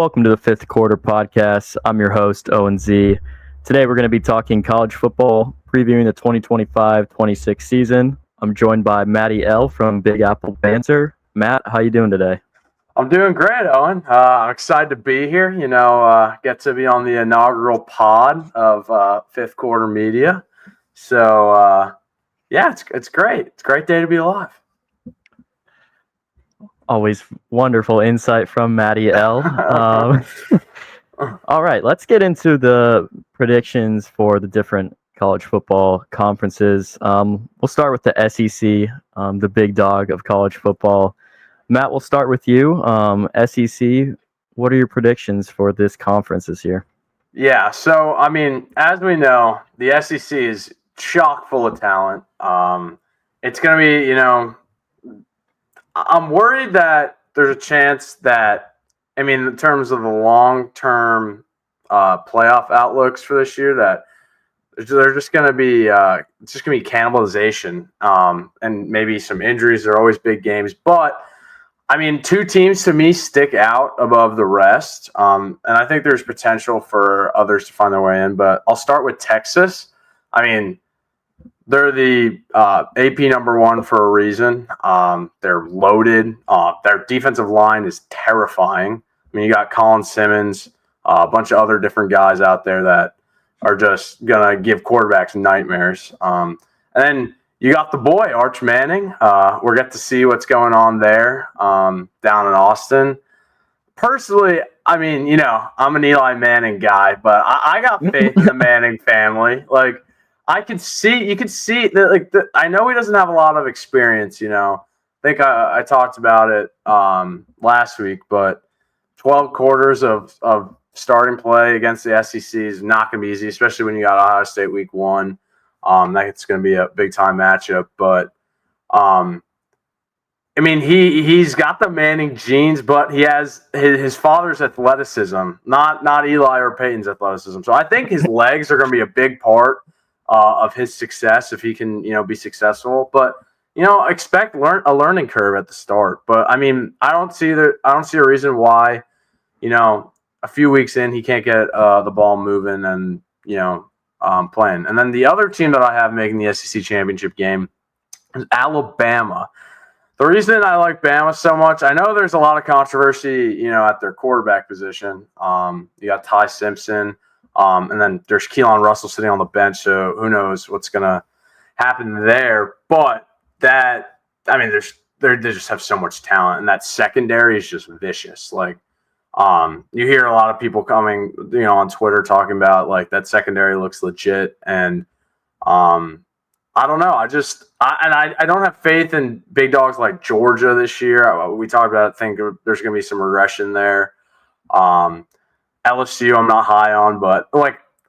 Welcome to the Fifth Quarter Podcast. I'm your host, Owen Z. Today we're going to be talking college football, previewing the 2025-26 season. I'm joined by MattyL from Big Apple Banter. Matt, how you doing today? I'm doing great, Owen. I'm excited to be here. Get to be on the inaugural pod of Fifth Quarter Media. So, it's great. It's a great day to be alive. Always wonderful insight from MattyL. All right, let's get into the predictions for the different college football conferences. We'll start with the SEC, the big dog of college football. Matt, we'll start with you. SEC, what are your predictions for this conference this year? Yeah, so, as we know, the SEC is chock full of talent. It's going to be, I'm worried that there's a chance that, in terms of the long-term playoff outlooks for this year, that they're just going to be it's just going to be cannibalization and maybe some injuries. They're always big games, but two teams to me stick out above the rest, and I think there's potential for others to find their way in. But I'll start with Texas. They're the AP number one for a reason. They're loaded. Their defensive line is terrifying. You got Colin Simmons, a bunch of other different guys out there that are just going to give quarterbacks nightmares. And then you got the boy, Arch Manning. We'll get to see what's going on there down in Austin. Personally, I'm an Eli Manning guy, but I got faith in the Manning family. You could see that. I know he doesn't have a lot of experience. I think I talked about it last week, but 12 quarters of starting play against the SEC is not going to be easy, especially when you got Ohio State week 1. That's going to be a big time matchup, but he's got the Manning genes, but he has his father's athleticism, not Eli or Peyton's athleticism. So I think his legs are going to be a big part of his success if he can, be successful. But expect a learning curve at the start. But I don't see a reason why, a few weeks in he can't get the ball moving and playing. And then the other team that I have making the SEC championship game is Alabama. The reason I like Bama so much, I know there's a lot of controversy, at their quarterback position. You got Ty Simpson. And then there's Keelan Russell sitting on the bench, so who knows what's going to happen there. But they just have so much talent, and that secondary is just vicious. You hear a lot of people coming, on Twitter talking about that secondary looks legit, and I don't know. I don't have faith in big dogs like Georgia this year. We talked about it. I think there's going to be some regression there. LSU, I'm not high on, but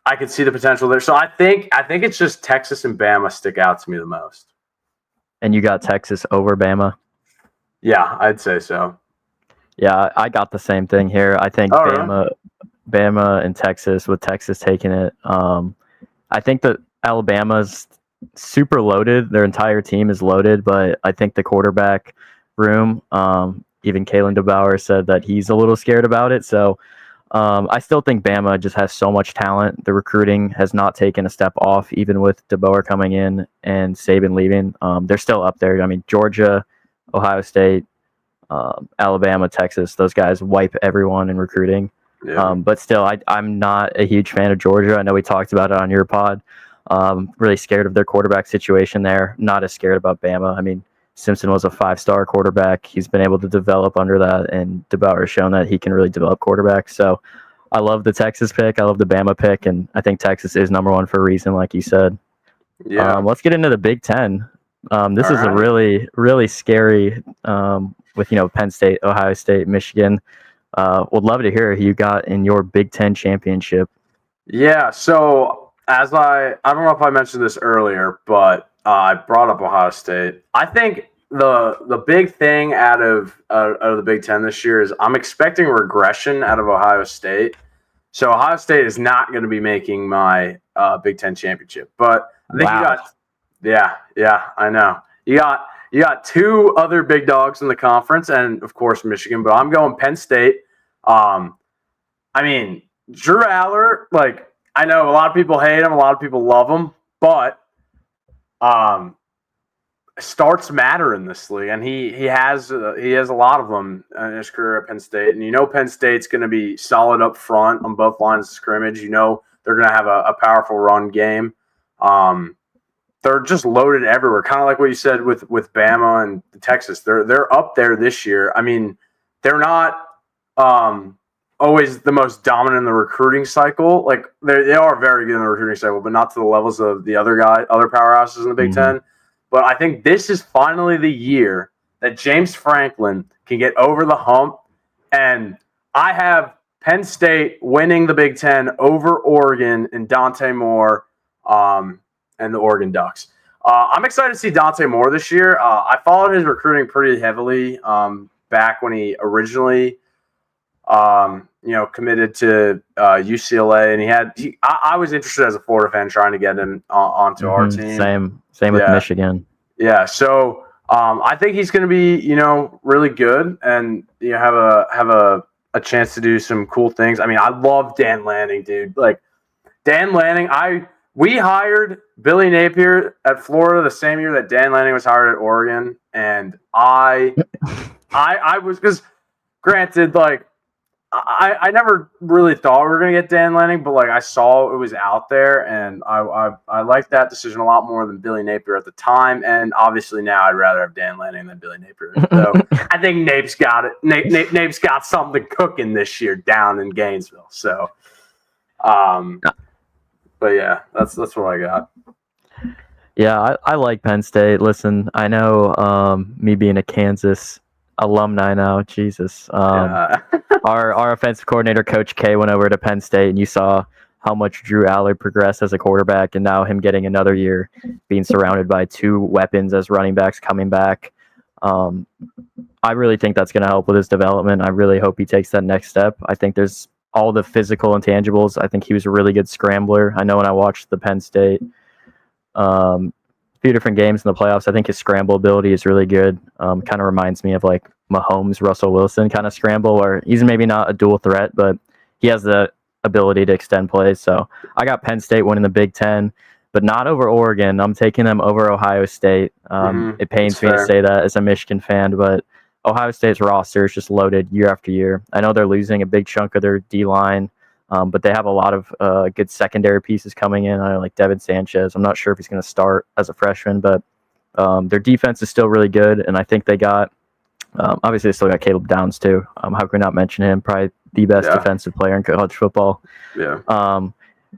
I could see the potential there. So I think it's just Texas and Bama stick out to me the most. And you got Texas over Bama? Yeah, I'd say so. Yeah, I got the same thing here. I think Bama and Texas, with Texas taking it. I think that Alabama's super loaded. Their entire team is loaded, but I think the quarterback room, even Kalen DeBauer said that he's a little scared about it. So I still think Bama just has so much talent. The recruiting has not taken a step off, even with DeBauer coming in and Saban leaving. They're still up there. Georgia, Ohio State, Alabama, Texas, those guys wipe everyone in recruiting. Yeah. But still, I'm not a huge fan of Georgia. I know we talked about it on your pod. Really scared of their quarterback situation there. Not as scared about Bama. Simpson was a 5-star quarterback. He's been able to develop under that, and DeBauer has shown that he can really develop quarterbacks. So I love the Texas pick. I love the Bama pick, and I think Texas is number one for a reason, like you said. Yeah. Let's get into the Big Ten. This is a really, really scary with, Penn State, Ohio State, Michigan. Would love to hear who you got in your Big Ten championship. Yeah, so I don't know if I mentioned this earlier, but I brought up Ohio State. I think the big thing out of the Big Ten this year is I'm expecting regression out of Ohio State. So Ohio State is not going to be making my Big Ten championship. But I think I know. You got two other big dogs in the conference, and of course Michigan. But I'm going Penn State. I mean, Drew Aller, like, I know a lot of people hate him, a lot of people love him, but starts matter in this league, and he has a lot of them in his career at Penn State. And Penn State's going to be solid up front on both lines of scrimmage. They're going to have a powerful run game. They're just loaded everywhere, kind of like what you said with Bama and Texas. They're up there this year. I mean, they're not always the most dominant in the recruiting cycle. Like they are very good in the recruiting cycle, but not to the levels of the other powerhouses in the Big Ten. But I think this is finally the year that James Franklin can get over the hump. And I have Penn State winning the Big Ten over Oregon and Dante Moore and the Oregon Ducks. I'm excited to see Dante Moore this year. I followed his recruiting pretty heavily back when he originally committed to UCLA. And I was interested as a Florida fan trying to get him onto our team. Same with Michigan. Yeah, so I think he's going to be, really good and have a chance to do some cool things. I mean, I love Dan Lanning, dude. Like Dan Lanning, we hired Billy Napier at Florida the same year that Dan Lanning was hired at Oregon, and I was, because granted, like I never really thought we were going to get Dan Lanning, but like I saw it was out there, and I liked that decision a lot more than Billy Napier at the time. And obviously now I'd rather have Dan Lanning than Billy Napier. So I think Nape's got it. Nape's got something cooking this year down in Gainesville. So, but yeah, that's what I got. Yeah, I like Penn State. Listen, I know me being a Kansas alumni now, Jesus. Our offensive coordinator, Coach K, went over to Penn State, and you saw how much Drew Aller progressed as a quarterback, and now him getting another year being surrounded by two weapons as running backs coming back. I really think that's going to help with his development. I really hope he takes that next step. I think there's all the physical intangibles. I think he was a really good scrambler. I know when I watched the Penn State few different games in the playoffs, I think his scramble ability is really good. Kind of reminds me of like Mahomes, Russell Wilson kind of scramble, where he's maybe not a dual threat, but he has the ability to extend plays. So I got Penn State winning the Big Ten, but not over Oregon. I'm taking them over Ohio State. It pains me to say that as a Michigan fan, but Ohio State's roster is just loaded year after year. I know they're losing a big chunk of their D-line, but they have a lot of good secondary pieces coming in. I know, like Devin Sanchez. I'm not sure if he's going to start as a freshman, but their defense is still really good, and I think they got obviously they still got Caleb Downs too. How can we not mention him? Probably the best defensive player in college football. Yeah.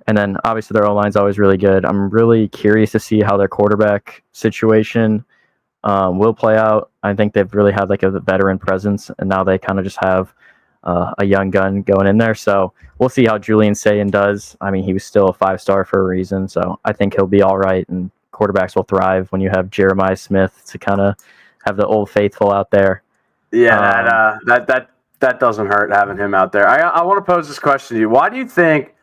And then obviously their O-line's always really good. I'm really curious to see how their quarterback situation will play out. I think they've really had like a veteran presence, and now they kind of just have a young gun going in there. So we'll see how Julian Sayin does. I mean, he was still a 5-star for a reason, so I think he'll be all right, and quarterbacks will thrive when you have Jeremiah Smith to kind of have the old faithful out there. Yeah, that doesn't hurt having him out there. I want to pose this question to you. Why do you think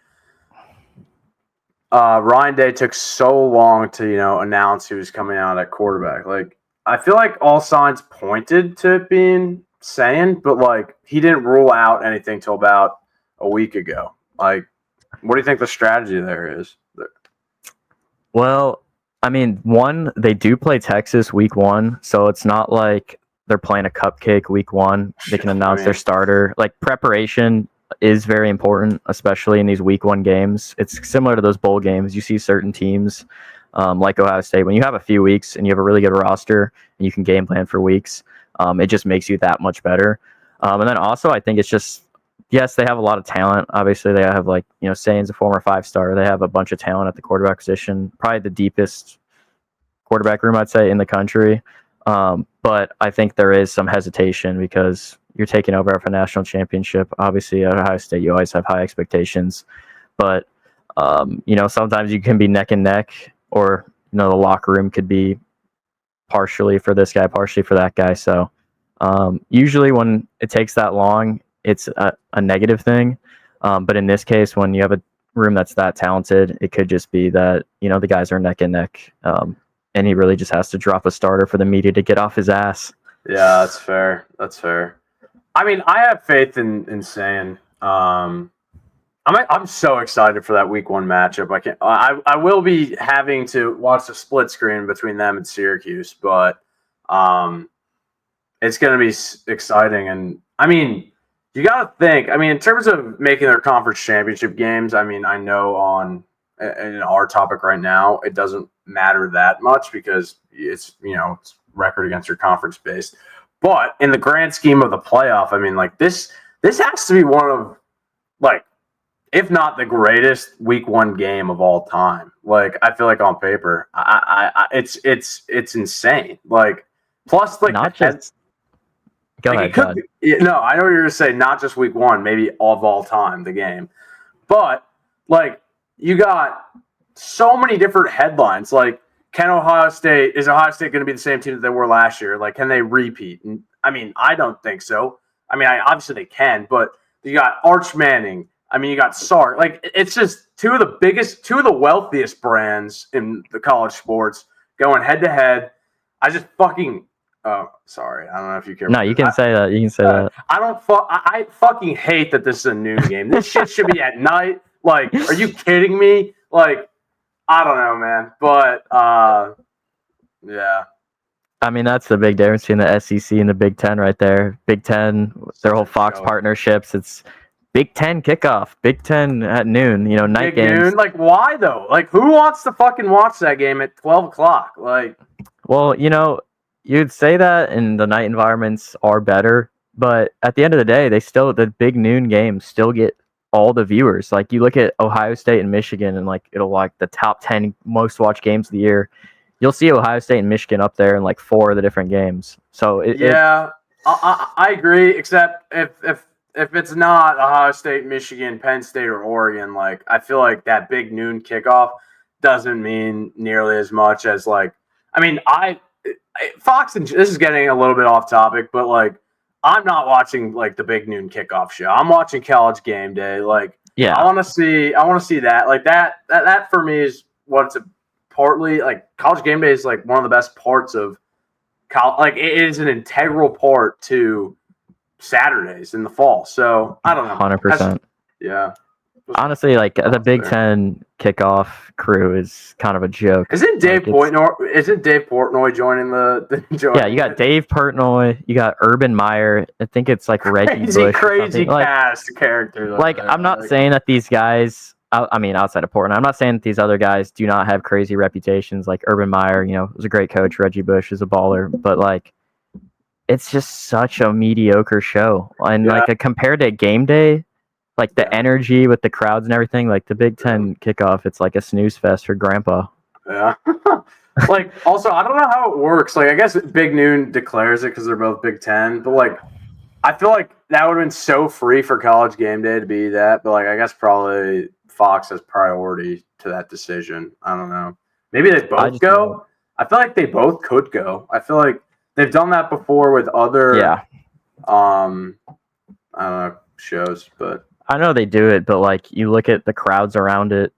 Ryan Day took so long to announce he was coming out at quarterback? Like, I feel like all signs pointed to it being Sayin, but like he didn't rule out anything till about a week ago. Like, what do you think the strategy there is? Well, I mean, one, they do play Texas week 1, so it's not like they're playing a cupcake week 1. They can announce their starter. Like, preparation is very important, especially in these week 1 games. It's similar to those bowl games. You see certain teams like Ohio State, when you have a few weeks and you have a really good roster and you can game plan for weeks, it just makes you that much better. And then also, I think it's just, yes, they have a lot of talent. Obviously, they have Sayin's a former 5-star. They have a bunch of talent at the quarterback position, probably the deepest quarterback room, I'd say, in the country. But I think there is some hesitation because you're taking over for a national championship. Obviously, at Ohio State, you always have high expectations. But, sometimes you can be neck and neck, or, the locker room could be partially for this guy, partially for that guy. So usually when it takes that long, it's a negative thing. But in this case, when you have a room that's that talented, it could just be that, the guys are neck and neck. And he really just has to drop a starter for the media to get off his ass. Yeah, that's fair. I mean, I have faith in Sayin. I'm so excited for that week 1 matchup. I will be having to watch the split screen between them and Syracuse, but it's going to be exciting. And I mean, you got to think. I mean, in terms of making their conference championship games, I mean, I know in our topic right now, it doesn't matter that much because it's it's record against your conference based. But in the grand scheme of the playoff, I mean, like this has to be one of like, if not the greatest week 1 game of all time. Like, I feel like on paper, it's insane. Like, plus like not just. Go ahead. No, I know what you're gonna say. Not just week 1, maybe of all time, the game. But like, you got so many different headlines. Like, is Ohio State going to be the same team that they were last year? Like, can they repeat? And I mean, I don't think so. I mean, obviously they can, but you got Arch Manning. I mean, you got Sark. Like, it's just two of the wealthiest brands in the college sports going head to head. I just fucking. Oh, sorry. I don't know if you care. No, you can say that. You can say that. I fucking hate that this is a noon game. This shit should be at night. Like, are you kidding me? Like, I don't know, man. But yeah. I mean, that's the big difference between the SEC and the Big Ten right there. Big Ten, their whole Fox partnerships. It's Big Ten kickoff, Big Ten at noon. Night games. Noon? Like, why though? Like, who wants to fucking watch that game at 12 o'clock? Like, well, you'd say that, and the night environments are better, but at the end of the day, the big noon games still get all the viewers. Like, you look at Ohio State and Michigan, and like it'll like the top 10 most watched games of the year. You'll see Ohio State and Michigan up there in like 4 of the different games. So I agree. Except if it's not Ohio State, Michigan, Penn State, or Oregon, like I feel like that big noon kickoff doesn't mean nearly as much as like. I mean, Fox and this is getting a little bit off topic, but like I'm not watching like the big noon kickoff show. I'm watching College Game Day. Like, yeah, I want to see that. Like that for me is what's partly like College Game Day is like one of the best parts of college. Like, it is an integral part to Saturdays in the fall. So I don't know. 100%. Yeah. Honestly, like the Big Ten kickoff crew is kind of a joke. Isn't Dave Portnoy joining the Yeah, you got Dave Portnoy, you got Urban Meyer. I think it's like Reggie Bush. Crazy cast characters. Like, I'm not saying that these guys. I mean, outside of Portnoy, I'm not saying that these other guys do not have crazy reputations. Like Urban Meyer, was a great coach. Reggie Bush is a baller, but like, it's just such a mediocre show. And like compared to Game Day. Like the energy with the crowds and everything, like the Big Ten kickoff, it's like a snooze fest for Grandpa. Yeah. Like, also, I don't know how it works. Like, I guess Big Noon declares it because they're both Big Ten, but like, I feel like that would have been so free for College Game Day to be that. But like, I guess probably Fox has priority to that decision. I don't know. Maybe they both go. I feel like they both could go. I feel like they've done that before with other, I don't know, shows, but. I know they do it, but like you look at the crowds around it,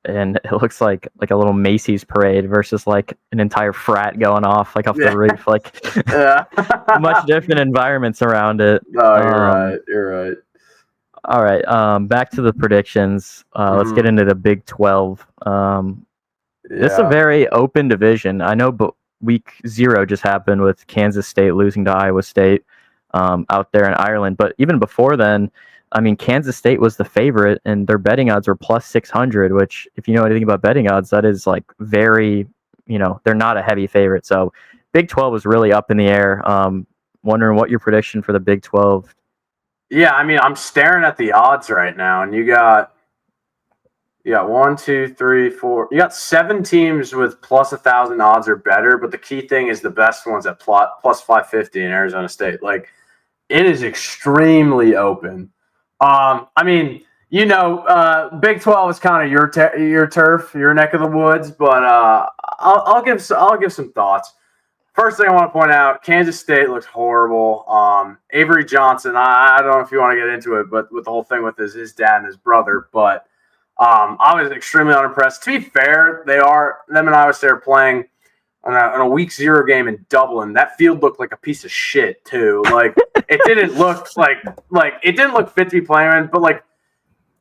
and it looks like a little Macy's parade versus like an entire frat going off like off the roof. Like, much different environments around it. No, you're right. All right, back to the predictions. Let's get into the Big 12. This is a very open division. I know, but week 0 just happened with Kansas State losing to Iowa State out there in Ireland. But even before then, I mean, Kansas State was the favorite, and their betting odds were plus 600, which, if you know anything about betting odds, that is like very, they're not a heavy favorite. So Big 12 was really up in the air. Wondering what your prediction for the Big 12. Yeah, I mean, I'm staring at the odds right now, and you got 1, 2, 3, 4. You got 7 teams with plus 1,000 odds or better, but the key thing is the best ones at plus 550 in Arizona State. Like, it is extremely open. I mean, Big 12 is kind of your turf, your neck of the woods, but I'll give some thoughts. First thing I want to point out, Kansas State looks horrible. Avery Johnson, I don't know if you want to get into it, but with the whole thing with his dad and his brother, but I was extremely unimpressed. To be fair, them and Iowa State are playing on a week 0 game in Dublin. That field looked like a piece of shit too. Like, it didn't look like it didn't look fit to be playing in, but like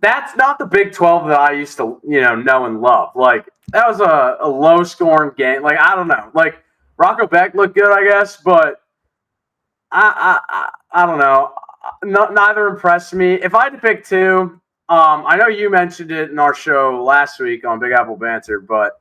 that's not the Big 12 that I used to, know and love. Like, that was a low-scoring game. Like, I don't know. Like, Rocco Beck looked good, I guess, but I don't know. Neither impressed me. If I had to pick two, I know you mentioned it in our show last week on Big Apple Banter, but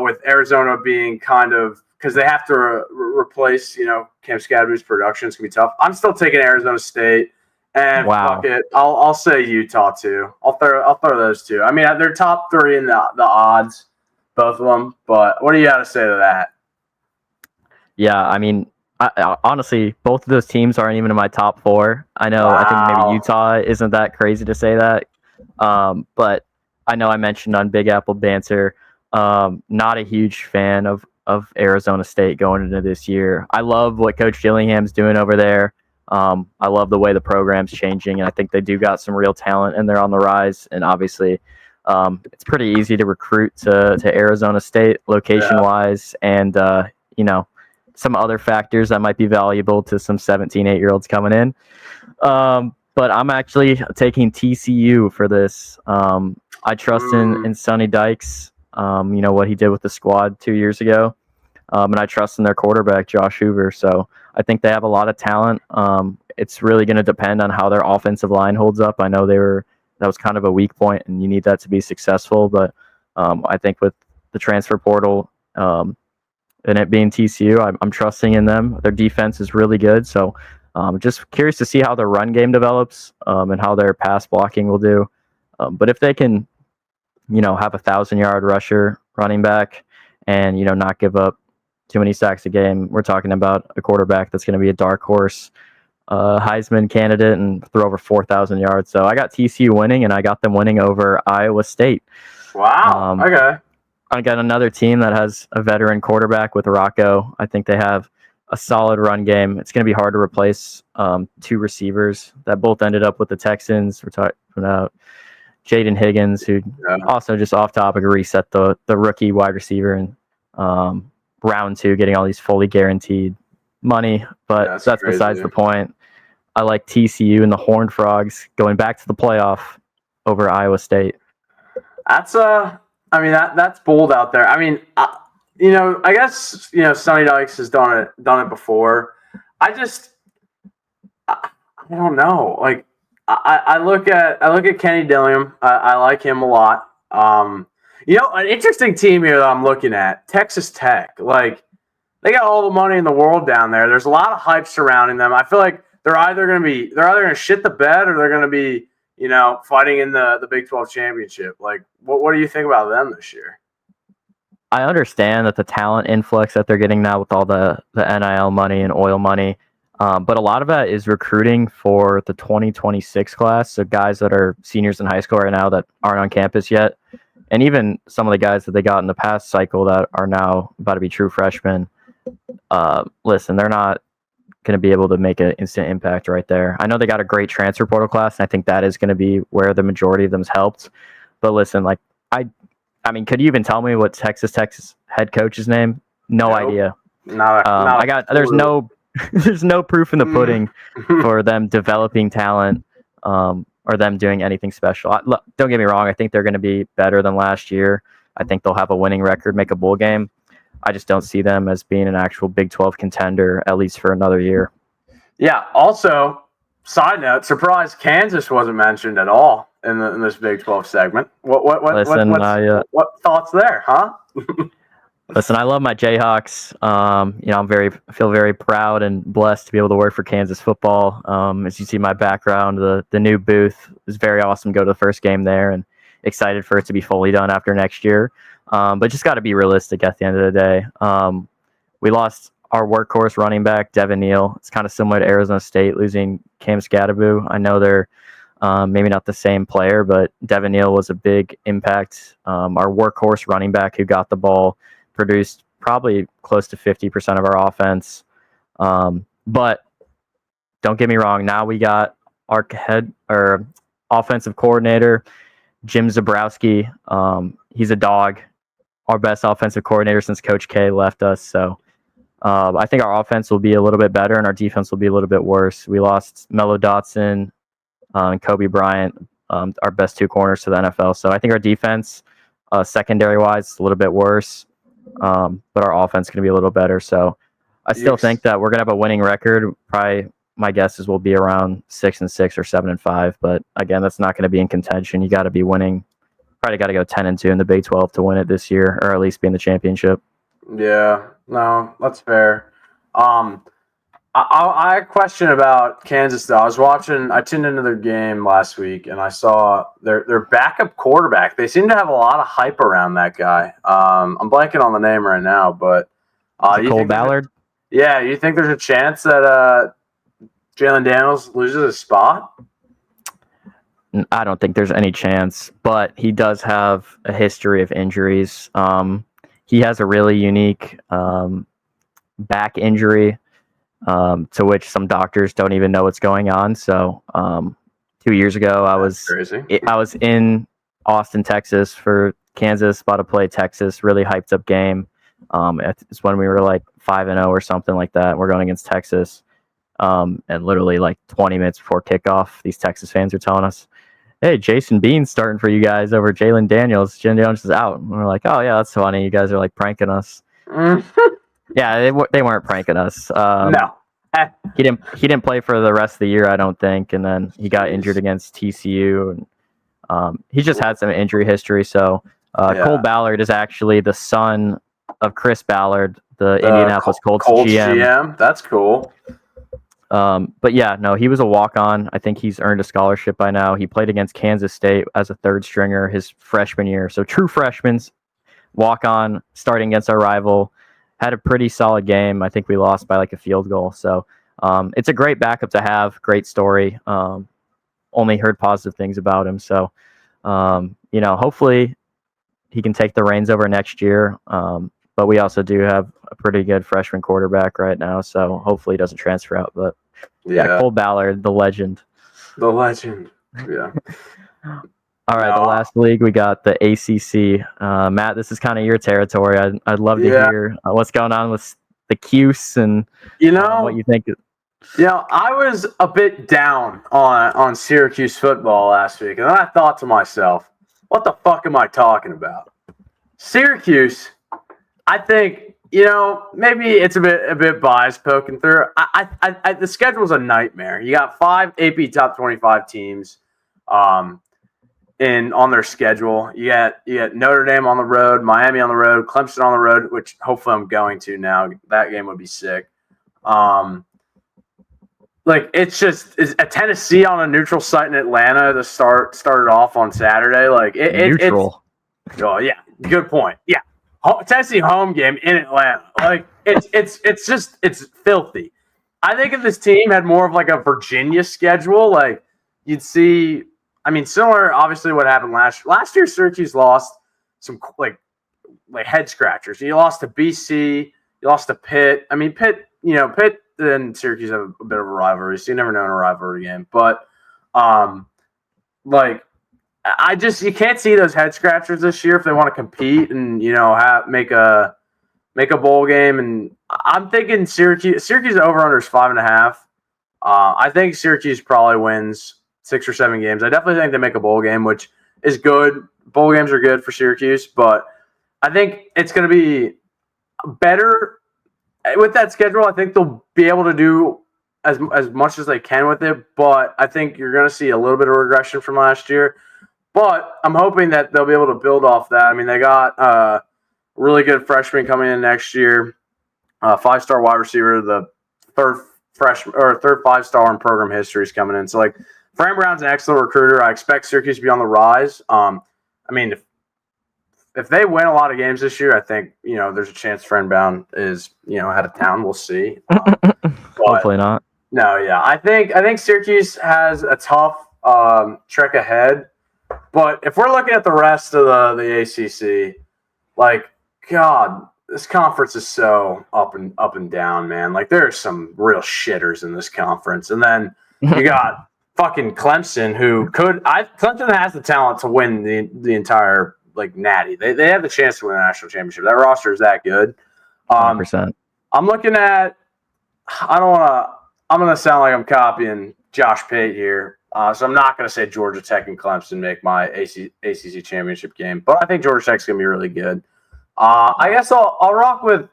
with Arizona being kind of – because they have to replace, Cam Scadaboo's production. It's going to be tough. I'm still taking Arizona State. And fuck it, I'll say Utah too. I'll throw those two. I mean, they're top three in the odds, both of them. But what do you got to say to that? Yeah, I mean, I, honestly, both of those teams aren't even in my top four. I know. Wow. I think maybe Utah isn't that crazy to say that. But I know I mentioned on Big Apple Banter, not a huge fan of Arizona State going into this year. I love what Coach Gillingham's doing over there. I love the way the program's changing, and I think they do got some real talent, and they're on the rise. And obviously, it's pretty easy to recruit to Arizona State location-wise, and some other factors that might be valuable to some 17, 8-year-olds coming in. But I'm actually taking TCU for this. I trust in Sonny Dykes. What he did with the squad 2 years ago. And I trust in their quarterback, Josh Hoover. So I think they have a lot of talent. It's really going to depend on how their offensive line holds up. I know that was kind of a weak point, and you need that to be successful. But I think with the transfer portal and it being TCU, I'm trusting in them. Their defense is really good. So just curious to see how their run game develops and how their pass blocking will do. But if they can, have 1,000-yard rusher running back and, not give up too many sacks a game, we're talking about a quarterback that's going to be a dark horse Heisman candidate and throw over 4,000 yards. So I got TCU winning, and I got them winning over Iowa State. Wow. Okay. I got another team that has a veteran quarterback with Rocco. I think they have a solid run game. It's going to be hard to replace two receivers that both ended up with the Texans. We're talking about Jaden Higgins, who also, just off topic, reset the rookie wide receiver in round 2, getting all these fully guaranteed money. But that's besides the point. I like TCU and the Horned Frogs going back to the playoff over Iowa State. That's that's bold out there. I mean, I guess Sonny Dykes has done it before. I don't know. Like, I look at Kenny Dilliam. I like him a lot. An interesting team here that I'm looking at, Texas Tech. Like, they got all the money in the world down there. There's a lot of hype surrounding them. I feel like they're either going to shit the bed, or they're going to be, fighting in the Big 12 championship. Like, what do you think about them this year? I understand that the talent influx that they're getting now with all the NIL money and oil money, but a lot of that is recruiting for the 2026 class. So guys that are seniors in high school right now that aren't on campus yet, and even some of the guys that they got in the past cycle that are now about to be true freshmen. Listen, they're not going to be able to make an instant impact right there. I know they got a great transfer portal class, and I think that is going to be where the majority of them's helped. But listen, like I mean, could you even tell me what Texas head coach's name? No idea. There's no proof in the pudding for them developing talent or them doing anything special. Don't get me wrong. I think they're going to be better than last year. I think they'll have a winning record, make a bowl game. I just don't see them as being an actual Big 12 contender, at least for another year. Yeah. Also, side note, surprise, Kansas wasn't mentioned at all in this Big 12 segment. What thoughts there, huh? Listen, I love my Jayhawks. I feel very proud and blessed to be able to work for Kansas football. As you see my background, the new booth is very awesome. Go to the first game there, and excited for it to be fully done after next year. But just got to be realistic at the end of the day. We lost our workhorse running back, Devin Neal. It's kind of similar to Arizona State losing Cam Scadaboo. I know they're maybe not the same player, but Devin Neal was a big impact. Our workhorse running back who got the ball produced probably close to 50% of our offense. But don't get me wrong. Now we got our offensive coordinator, Jim Zabrowski. He's a dog. Our best offensive coordinator since Coach K left us. So I think our offense will be a little bit better and our defense will be a little bit worse. We lost Mello Dotson and Kobe Bryant our best 2 corners to the NFL. So I think our defense, secondary-wise, is a little bit worse, but our offense is going to be a little better. So I still think that we're going to have a winning record. Probably my guess is we'll be around 6-6 or 7-5. But again, that's not going to be in contention. You got to be winning. Probably got to go 10-2 in the Big 12 to win it this year, or at least be in the championship. Yeah, no, that's fair. I question about Kansas though. I tuned into their game last week, and I saw their backup quarterback. They seem to have a lot of hype around that guy. I'm blanking on the name right now, but Cole Ballard. Yeah, you think there's a chance that Jalen Daniels loses his spot? I don't think there's any chance, but he does have a history of injuries. He has a really unique back injury. To which some doctors don't even know what's going on. So 2 years ago, I was in Austin, Texas for Kansas, about to play Texas, really hyped up game. It's when we were like 5-0 or something like that. We're going against Texas. And literally like 20 minutes before kickoff, these Texas fans are telling us, hey, Jason Bean's starting for you guys over Jalen Daniels. Jalen Daniels is out. And we're like, oh, yeah, that's funny. You guys are like pranking us. Yeah, they weren't pranking us. No, he didn't play for the rest of the year, I don't think, and then he got injured against TCU, and he just had some injury history. So Cole Ballard is actually the son of Chris Ballard, the Indianapolis Colts GM. That's cool. But yeah, no, he was a walk-on. I think he's earned a scholarship by now. He played against Kansas State as a third stringer his freshman year. So true freshman, walk-on, starting against our rival. Had a pretty solid game. I think we lost by like a field goal. So it's a great backup to have. Great story. Only heard positive things about him. So, hopefully he can take the reins over next year. But we also do have a pretty good freshman quarterback right now. So hopefully he doesn't transfer out. But yeah, Cole Ballard, the legend. The legend. Yeah. All right, the last league, we got the ACC. Matt, this is kind of your territory. I'd love to hear what's going on with the Cuse and what you think. I was a bit down on Syracuse football last week, and then I thought to myself, what the fuck am I talking about? Syracuse, I think, maybe it's a bit biased poking through. The schedule's a nightmare. You got 5 AP top 25 teams. On their schedule, you got Notre Dame on the road, Miami on the road, Clemson on the road, which hopefully I'm going to now. That game would be sick. It's a Tennessee on a neutral site in Atlanta to started off on Saturday. Neutral. Oh yeah, good point. Yeah, Tennessee home game in Atlanta. It's filthy. I think if this team had more of like a Virginia schedule, you'd see. I mean, similar, obviously, what happened last year. Syracuse lost some like head scratchers. You lost to BC, you lost to Pitt. I mean, Pitt and Syracuse have a bit of a rivalry, so you never know in a rivalry game. But, you can't see those head scratchers this year if they want to compete and make a bowl game. And I'm thinking Syracuse over under is 5.5. I think Syracuse probably wins 6 or 7 games. I definitely think they make a bowl game, which is good. Bowl games are good for Syracuse, but I think it's going to be better with that schedule. I think they'll be able to do as much as they can with it, but I think you're going to see a little bit of regression from last year. But I'm hoping that they'll be able to build off that. I mean, they got a really good freshman coming in next year, 5-star wide receiver, the third 5-star in program history is coming in. So, Fran Brown's an excellent recruiter. I expect Syracuse to be on the rise. I mean, if they win a lot of games this year, I think there's a chance Fran Brown is out of town. We'll see. Hopefully not. No, yeah, I think Syracuse has a tough trek ahead. But if we're looking at the rest of the ACC, God, this conference is so up and down, man. There's some real shitters in this conference, and then you got fucking Clemson, Clemson has the talent to win the entire Natty. They have the chance to win the national championship. That roster is that good. 100%. I'm looking at. I'm gonna sound like I'm copying Josh Pate here. So I'm not going to say Georgia Tech and Clemson make my ACC championship game, but I think Georgia Tech's going to be really good. I guess I'll rock with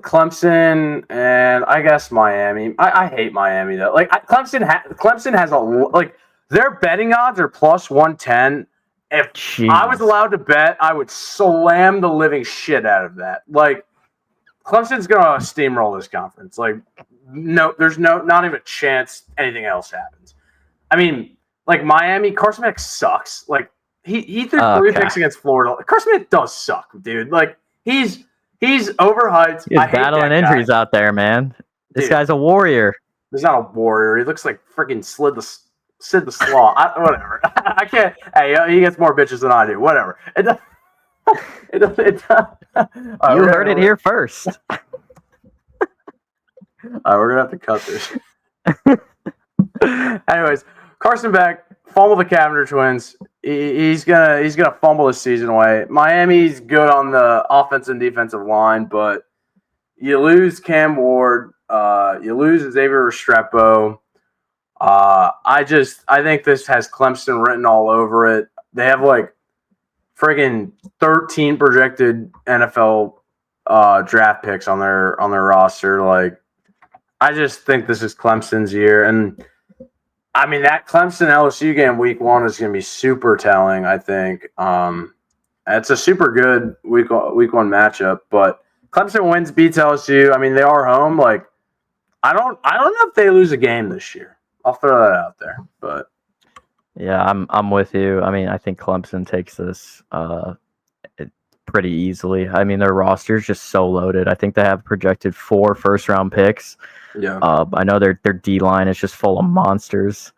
Clemson and I guess Miami. I hate Miami though. Like Clemson has their betting odds are plus 110. If I was allowed to bet, I would slam the living shit out of that. Like Clemson's gonna steamroll this conference. Like no, there's not even a chance anything else happens. I mean, like Miami, Carson Beck sucks. Like he threw 3 picks against Florida. Carson Beck does suck, dude. Like he's overhyped. He's battling injuries out there, man. This guy's a warrior. He's not a warrior. He looks like freaking Sid the Slaw. Whatever. I can't. Hey, he gets more bitches than I do. Whatever. You heard it here first. We're gonna have to cut this. Anyways, Carson Beck, fumble the Cavender twins. He's gonna fumble his season away. Miami's good on the offensive and defensive line, but you lose Cam Ward, you lose Xavier Restrepo. I think this has Clemson written all over it. They have like friggin' 13 projected NFL draft picks on their roster. Like, I just think this is Clemson's year, and I mean that Clemson LSU game week 1 is going to be super telling. I think it's a super good week 1 matchup, but Clemson beats LSU. I mean they are home. Like I don't know if they lose a game this year. I'll throw that out there, but yeah, I'm with you. I mean, I think Clemson takes this pretty easily. I mean, their roster is just so loaded. I think they have projected 4 first-round picks. Yeah. I know their D line is just full of monsters.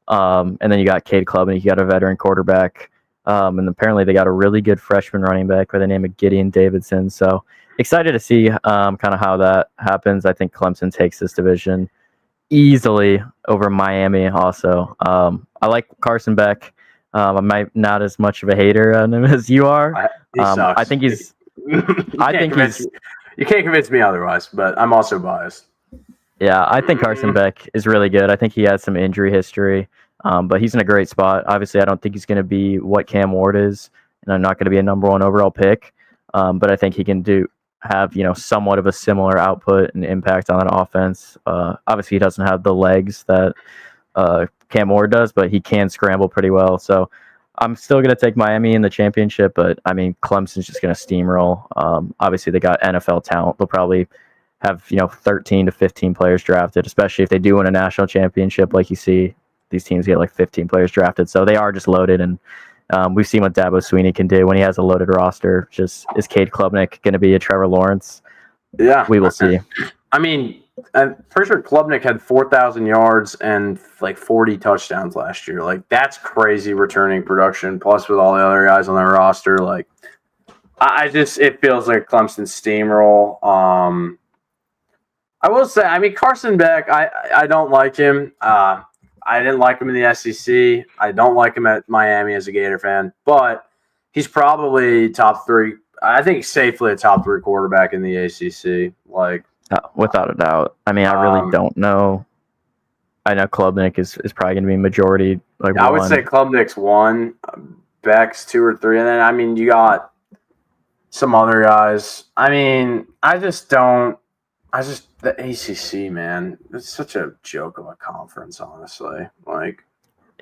And then you got Cade Klubnik, you got a veteran quarterback, and apparently they got a really good freshman running back by the name of Gideon Davidson. So excited to see kind of how that happens. I think Clemson takes this division easily over Miami. Also, I like Carson Beck. I'm not as much of a hater on him as you are. I think he's. You can't convince me otherwise, but I'm also biased. Yeah, I think Carson Beck is really good. I think he has some injury history, but he's in a great spot. Obviously, I don't think he's going to be what Cam Ward is, and I'm not going to be a number 1 overall pick. But I think he can have somewhat of a similar output and impact on that offense. Obviously, he doesn't have the legs that Cam Ward does, but he can scramble pretty well. So I'm still going to take Miami in the championship, but I mean Clemson's just going to steamroll. Obviously, they got NFL talent. They'll probably have 13 to 15 players drafted, especially if they do win a national championship. Like you see, these teams get like 15 players drafted, so they are just loaded. And we've seen what Dabo Swinney can do when he has a loaded roster. Just is Cade Klubnik going to be a Trevor Lawrence? Yeah, we will see. I mean, I'm pretty sure Klubnik had 4,000 yards and like 40 touchdowns last year. Like that's crazy returning production. Plus, with all the other guys on their roster, like it feels like Clemson steamroll. I will say, I mean, Carson Beck, I don't like him. I didn't like him in the SEC. I don't like him at Miami as a Gator fan, but he's probably top 3. I think safely a top 3 quarterback in the ACC. Like without a doubt. I mean, I really don't know. I know Klubnik is probably going to be majority. Like I would say Klubnik's 1, Beck's 2 or 3, and then I mean you got some other guys. I mean, the ACC, man, it's such a joke of a conference, honestly. Like,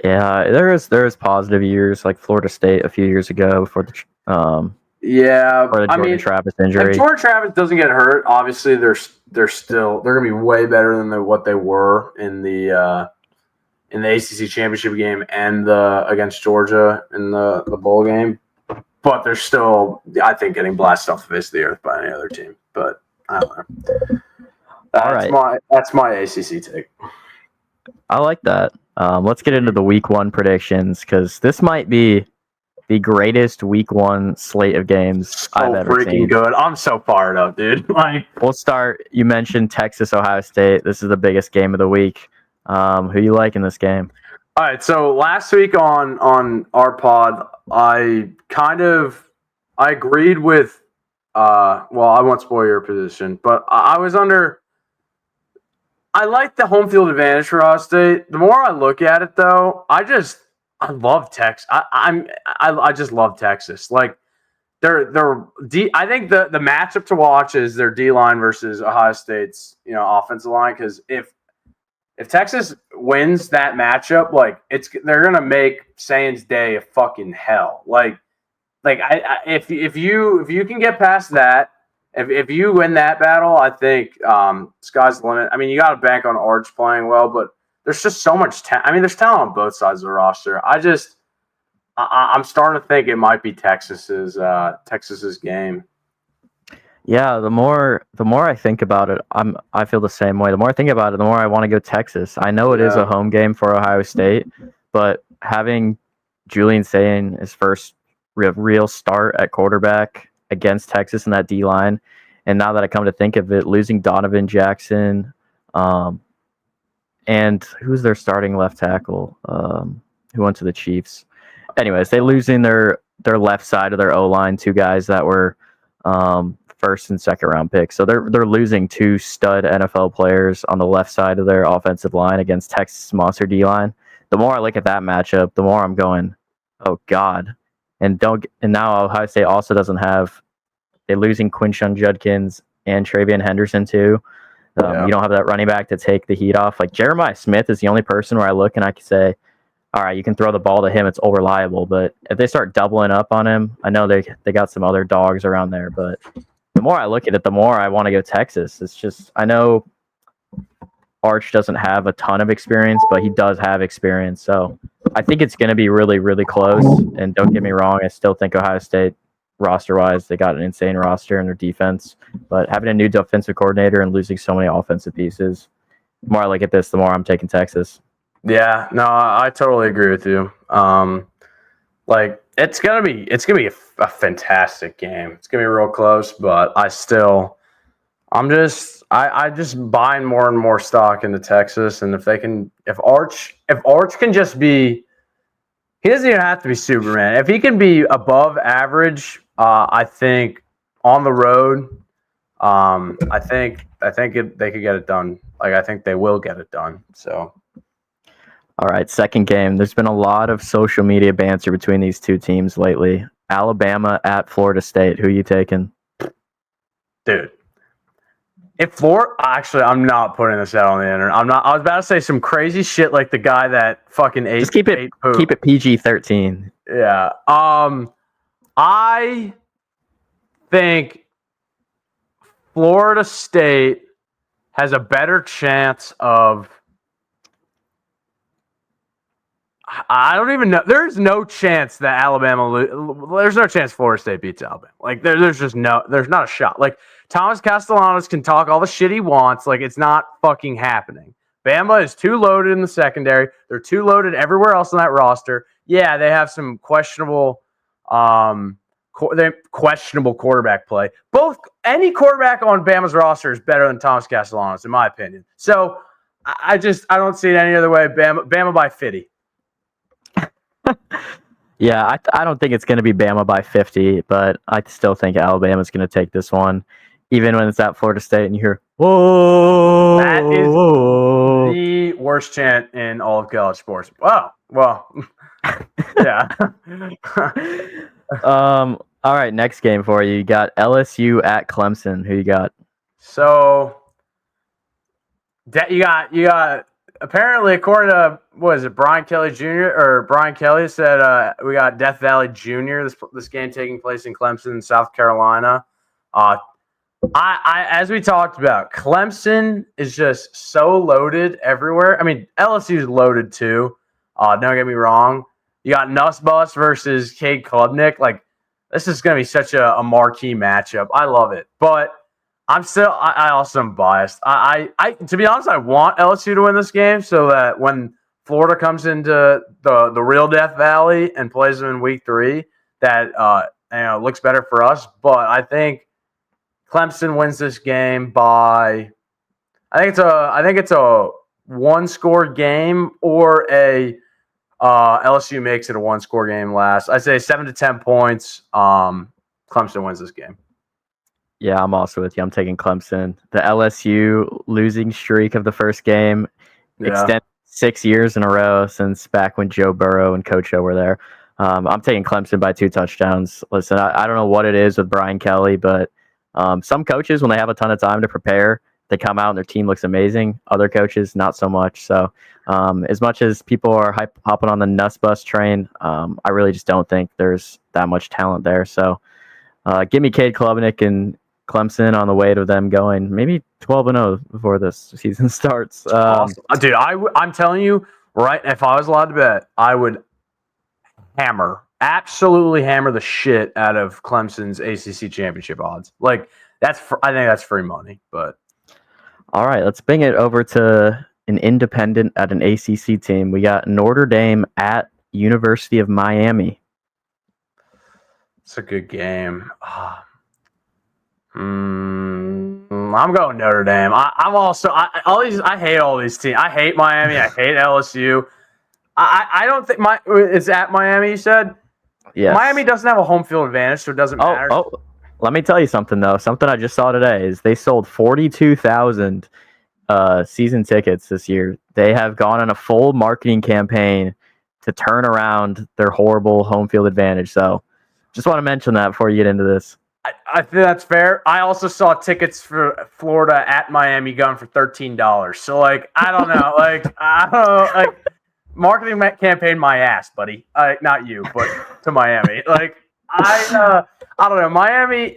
yeah, there is positive years, like Florida State a few years ago before the Jordan Travis injury. If Jordan Travis doesn't get hurt, obviously they're gonna be way better than what they were in the ACC championship game and against Georgia in the bowl game. But they're still, I think, getting blasted off the face of the earth by any other team. But I don't know. That's my ACC take. I like that. Let's get into the week 1 predictions because this might be the greatest week 1 slate of games I've ever seen. Freaking good! I'm so fired up, dude. Like, we'll start. You mentioned Texas, Ohio State. This is the biggest game of the week. Who you like in this game? All right. So last week on our pod, I agreed with. Well, I won't spoil your position, but I was under. I like the home field advantage for Ohio State. The more I look at it, though, I love Texas. I just love Texas. Like I think the matchup to watch is their D line versus Ohio State's offensive line, because if Texas wins that matchup, like they're gonna make Saints Day a fucking hell. If you can get past that, if you win that battle, I think sky's the limit. I mean, you got to bank on Arch playing well, but there's just so much talent. I mean, there's talent on both sides of the roster. I'm starting to think it might be Texas's game. Yeah, the more I think about it, I feel the same way. The more I think about it, the more I want to go Texas. I know it is a home game for Ohio State, but having Julian Sayin his first real start at quarterback against Texas in that D line, and now that I come to think of it, losing Donovan Jackson, and who's their starting left tackle, who went to the Chiefs. Anyways, they losing their left side of their O line, two guys that were first and second round picks. So they're losing two stud NFL players on the left side of their offensive line against Texas monster D line. The more I look at that matchup, the more I'm going, oh God. And now Ohio State also doesn't have, they're losing Quinshon Judkins and Travion Henderson too. You don't have that running back to take the heat off. Like Jeremiah Smith is the only person where I look and I can say, all right, you can throw the ball to him. It's all reliable. But if they start doubling up on him, I know they got some other dogs around there. But the more I look at it, the more I want to go Texas. It's just, I know Arch doesn't have a ton of experience, but he does have experience. So I think it's going to be really, really close. And don't get me wrong, I still think Ohio State, roster-wise, they got an insane roster in their defense. But having a new defensive coordinator and losing so many offensive pieces, the more I look at this, the more I'm taking Texas. Yeah, no, I totally agree with you. It's gonna be a fantastic game. It's gonna be real close, but I'm just buying more and more stock into Texas. And if Arch can just be, he doesn't even have to be Superman. If he can be above average, I think on the road, I think they could get it done. Like I think they will get it done. So. All right, second game. There's been a lot of social media banter between these two teams lately. Alabama at Florida State. Who are you taking? Dude. I'm not putting this out on the internet. I was about to say some crazy shit like the guy that fucking ate. Just keep it PG-13. Yeah. I think Florida State has a better chance of. I don't even know. There's no chance that there's no chance Florida State beats Alabama. Like there's not a shot. Like Thomas Castellanos can talk all the shit he wants. Like it's not fucking happening. Bama is too loaded in the secondary. They're too loaded everywhere else on that roster. Yeah, they have some questionable quarterback play. Any quarterback on Bama's roster is better than Thomas Castellanos, in my opinion. So I don't see it any other way. Bama by 50. Yeah, I don't think it's going to be Bama by 50, but I still think Alabama's going to take this one, even when it's at Florida State and you hear, whoa. That is the worst chant in all of college sports. Wow. Well, yeah. All right, next game for you. You got LSU at Clemson. Who you got? So, you got. Apparently, according to Brian Kelly Jr. or Brian Kelly said we got Death Valley Jr. This game taking place in Clemson, South Carolina. As we talked about, Clemson is just so loaded everywhere. I mean, LSU is loaded too. Don't get me wrong. You got Nuss Bus versus Cade Klubnik. Like this is going to be such a marquee matchup. I love it, but. I also am biased. I to be honest, I want LSU to win this game so that when Florida comes into the real Death Valley and plays them in week 3, that looks better for us. But I think Clemson wins this game by. I think it's a 1-score game or a LSU makes it a 1-score game last. I say 7 to 10 points. Clemson wins this game. Yeah, I'm also with you. I'm taking Clemson. The LSU losing streak of the first game extended 6 years in a row since back when Joe Burrow and Coach O were there. I'm taking Clemson by 2 touchdowns. Listen, I don't know what it is with Brian Kelly, but some coaches, when they have a ton of time to prepare, they come out and their team looks amazing. Other coaches, not so much. So as much as people are hopping on the Nuss Bus train, I really just don't think there's that much talent there. So give me Cade Klubnik and Clemson on the way to them going maybe 12-0 before this season starts. Awesome. Dude, I'm telling you, right, if I was allowed to bet, I would absolutely hammer the shit out of Clemson's ACC championship odds. Like, I think that's free money. But all right, let's bring it over to an independent at an ACC team. We got Notre Dame at University of Miami. It's a good game. I'm going Notre Dame. I hate all these teams. I hate Miami. I hate LSU. I don't think it's at Miami. You said, yes. Miami doesn't have a home field advantage, so it doesn't matter. Let me tell you something though. Something I just saw today is they sold 42,000 season tickets this year. They have gone on a full marketing campaign to turn around their horrible home field advantage. So, just want to mention that before you get into this. I think that's fair. I also saw tickets for Florida at Miami going for $13. So, like, I don't know. Marketing campaign my ass, buddy. Not you, but to Miami. Like, I don't know. Miami,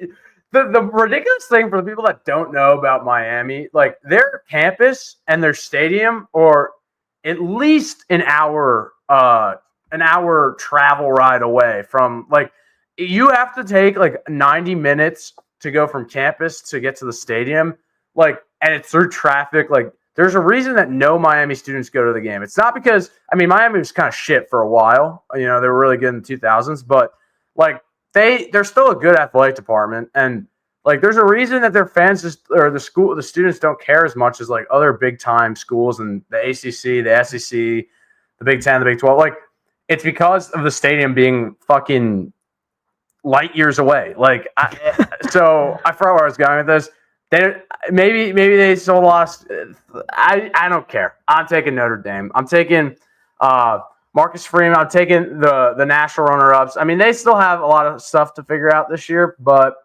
the ridiculous thing for the people that don't know about Miami, like, their campus and their stadium are at least an hour travel ride away from, like, you have to take like 90 minutes to go from campus to get to the stadium. Like, and it's through traffic. Like, there's a reason that no Miami students go to the game. It's not because, Miami was kind of shit for a while. You know, they were really good in the 2000s, but like they're still a good athletic department. And like, there's a reason that their fans the students don't care as much as like other big time schools and the ACC, the SEC, the Big 10, the Big 12. Like, it's because of the stadium being fucking light years away. Like, so I forgot where I was going with this. Maybe they sold a lot. I don't care. I'm taking Notre Dame. I'm taking Marcus Freeman. I'm taking the national runner-ups. They still have a lot of stuff to figure out this year, but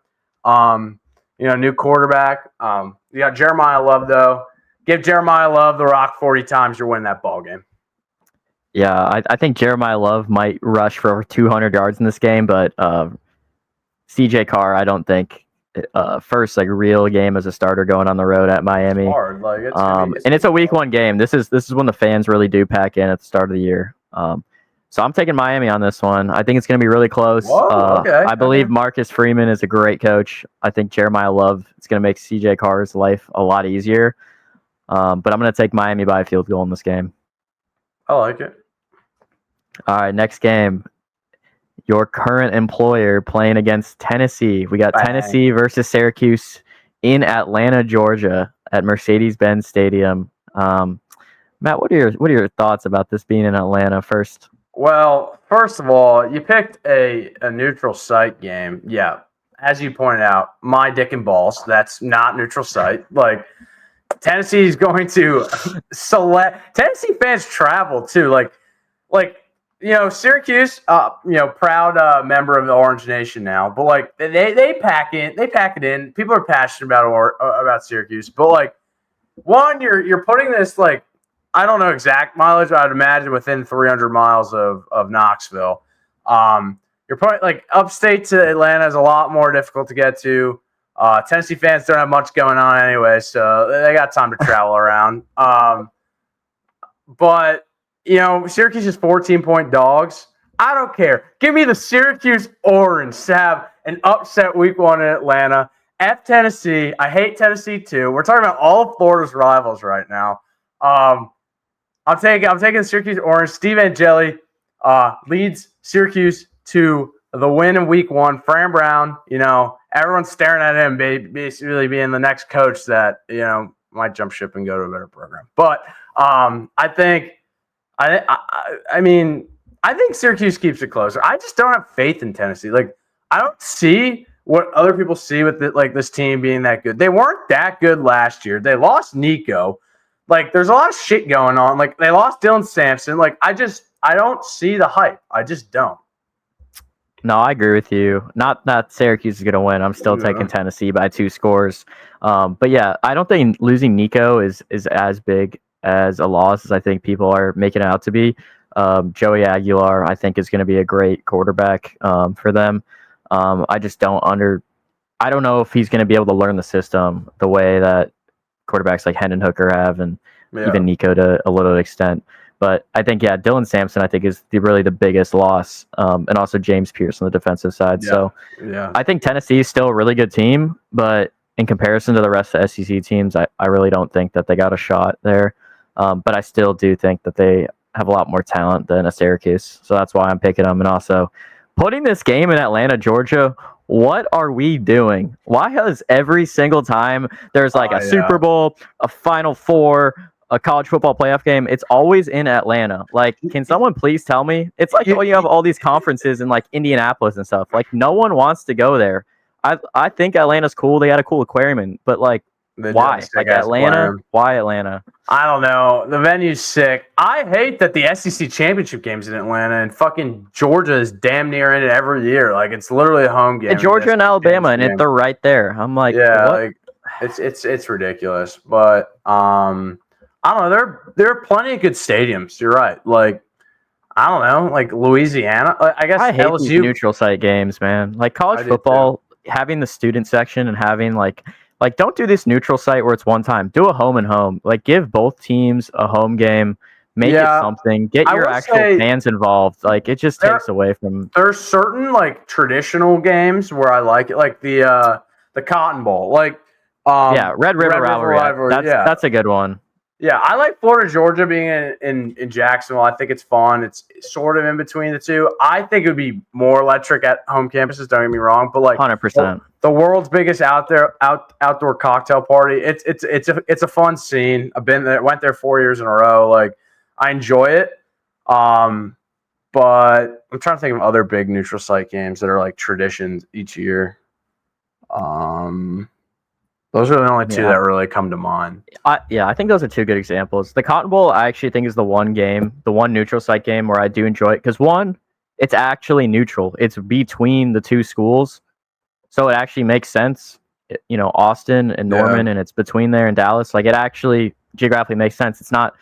new quarterback. You got Jeremiah Love though. Give Jeremiah Love the rock 40 times. You're winning that ball game. Yeah, I think Jeremiah Love might rush for over 200 yards in this game, but CJ Carr, I don't think first like real game as a starter going on the road at Miami. It's hard. Like, and it's a week 1 game. This is when the fans really do pack in at the start of the year. So I'm taking Miami on this one. I think it's going to be really close. I believe Marcus Freeman is a great coach. I think Jeremiah Love is going to make CJ Carr's life a lot easier. But I'm going to take Miami by a field goal in this game. I like it. All right, next game. Your current employer playing against Tennessee. We got Tennessee versus Syracuse in Atlanta, Georgia, at Mercedes-Benz Stadium. Matt, what are your thoughts about this being in Atlanta first? Well, first of all, you picked a neutral site game. Yeah, as you pointed out, my dick and balls. That's not neutral site. Like, Tennessee is going to select. Tennessee fans travel too. Like. Syracuse, proud member of the Orange Nation now, but like they pack it in. People are passionate about Syracuse, but like, one, you're putting this, like, I don't know exact mileage, but I'd imagine within 300 miles of Knoxville. You're putting, like, upstate to Atlanta is a lot more difficult to get to. Tennessee fans don't have much going on anyway, so they got time to travel around. But Syracuse is 14-point dogs. I don't care. Give me the Syracuse Orange to have an upset week 1 in Atlanta. F Tennessee. I hate Tennessee too. We're talking about all of Florida's rivals right now. I'm taking Syracuse Orange. Steve Angeli leads Syracuse to the win in week 1. Fran Brown, everyone's staring at him, basically being the next coach that might jump ship and go to a better program. But I think Syracuse keeps it closer. I just don't have faith in Tennessee. Like, I don't see what other people see with this team being that good. They weren't that good last year. They lost Nico. Like, there's a lot of shit going on. Like, they lost Dylan Sampson. Like, I don't see the hype. I just don't. No, I agree with you. Not that Syracuse is going to win. I'm still taking Tennessee by 2 scores. But yeah, I don't think losing Nico is as big as a loss as I think people are making it out to be. Joey Aguilar, I think, is going to be a great quarterback for them. I just I don't know if he's going to be able to learn the system the way that quarterbacks like Hendon Hooker have, and even Nico to a little extent. But I think, Dylan Sampson, I think, is really the biggest loss, and also James Pierce on the defensive side. So I think Tennessee is still a really good team, but in comparison to the rest of the SEC teams, I really don't think that they got a shot there. But I still do think that they have a lot more talent than a Syracuse. So that's why I'm picking them. And also putting this game in Atlanta, Georgia. What are we doing? Why has every single time there's like a Super Bowl, a Final Four, a college football playoff game, it's always in Atlanta? Like, can someone please tell me? It's like, you have all these conferences in like Indianapolis and stuff. Like, no one wants to go there. I think Atlanta's cool. They got a cool aquarium, but like, why? Like, Atlanta? Why Atlanta? I don't know. The venue's sick. I hate that the SEC championship game's in Atlanta, and fucking Georgia is damn near in it every year. Like, it's literally a home game. And Georgia and Alabama, and they're right there. I'm like, what? Like, it's ridiculous. But I don't know. There are plenty of good stadiums. You're right. Like, I don't know. Like Louisiana. I guess I hate LSU. These neutral site games, man. Like college football, having the student section and having like don't do this neutral site where it's one time. Do a home and home. Like, give both teams a home game. Make it something. Get your actual fans involved. Like, it just takes away from. There's certain like traditional games where I like it, like the Cotton Bowl. Like Red River Rivalry. That's a good one. Yeah, I like Florida Georgia being in Jacksonville. I think it's fun. It's sort of in between the two. I think it would be more electric at home campuses. Don't get me wrong, but like 100%. The world's biggest outdoor cocktail party. It's a fun scene. I've been there. Went there 4 years in a row. Like, I enjoy it. But I'm trying to think of other big neutral site games that are like traditions each year. Those are the only two that really come to mind. I think those are 2 good examples. The Cotton Bowl, I actually think, is the one neutral site game where I do enjoy it. Because one, it's actually neutral. It's between the 2 schools. So it actually makes sense. Austin and Norman, and it's between there and Dallas. Like, it actually geographically makes sense. It's not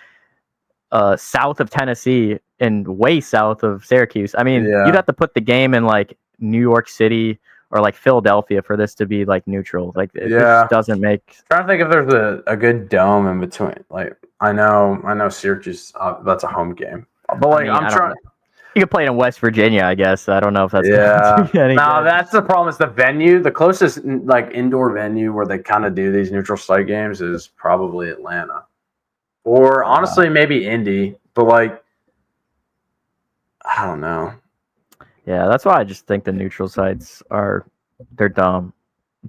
south of Tennessee and way south of Syracuse. I mean, you'd have to put the game in like New York City or like Philadelphia for this to be like neutral. Like, it just doesn't make. I'm trying to think if there's a good dome in between. Like, I know Syracuse. That's a home game, but like I'm trying. You could play it in West Virginia, I guess. I don't know if that's that's the problem. Is the venue. The closest like indoor venue where they kind of do these neutral site games is probably Atlanta, or honestly maybe Indy. But like, I don't know. Yeah, that's why I just think the neutral sites they're dumb.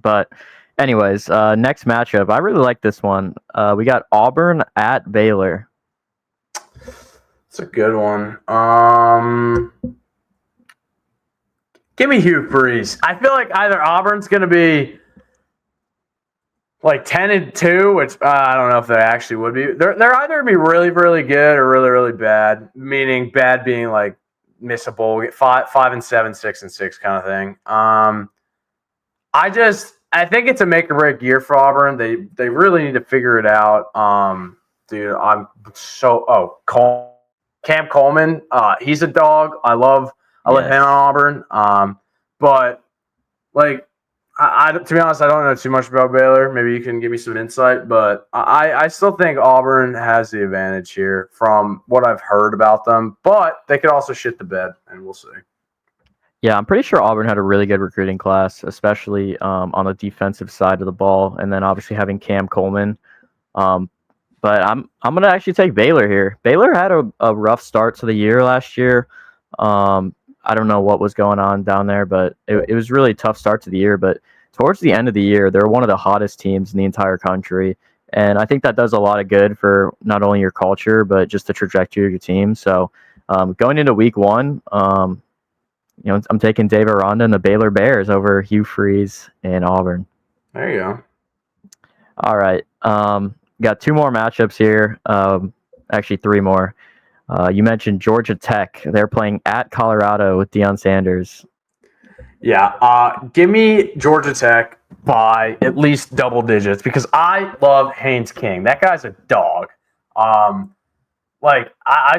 But anyways, next matchup. I really like this one. We got Auburn at Baylor. It's a good one. Give me Hugh Freeze. I feel like either Auburn's going to be like 10-2, which I don't know if they actually would be. They're either going to be really, really good or really, really bad, meaning bad being like miss a bowl, get 5-7, 6-6 kind of thing. I think it's a make or break year for Auburn. They really need to figure it out. Dude, Cam Coleman, he's a dog. I love him on Auburn. But like, I to be honest, I don't know too much about Baylor. Maybe you can give me some insight, but I still think Auburn has the advantage here from what I've heard about them. But they could also shit the bed, and we'll see. Yeah, I'm pretty sure Auburn had a really good recruiting class, especially on the defensive side of the ball, and then obviously having Cam Coleman. But I'm gonna actually take Baylor here. Baylor had a rough start to the year last year. I don't know what was going on down there, but it was really a tough start to the year. But towards the end of the year, they're one of the hottest teams in the entire country. And I think that does a lot of good for not only your culture, but just the trajectory of your team. So going into week 1, I'm taking Dave Aranda and the Baylor Bears over Hugh Freeze and Auburn. There you go. All right. Got 2 more matchups here. Actually, 3 more. You mentioned Georgia Tech. They're playing at Colorado with Deion Sanders. Yeah. Give me Georgia Tech by at least double digits because I love Haynes King. That guy's a dog. I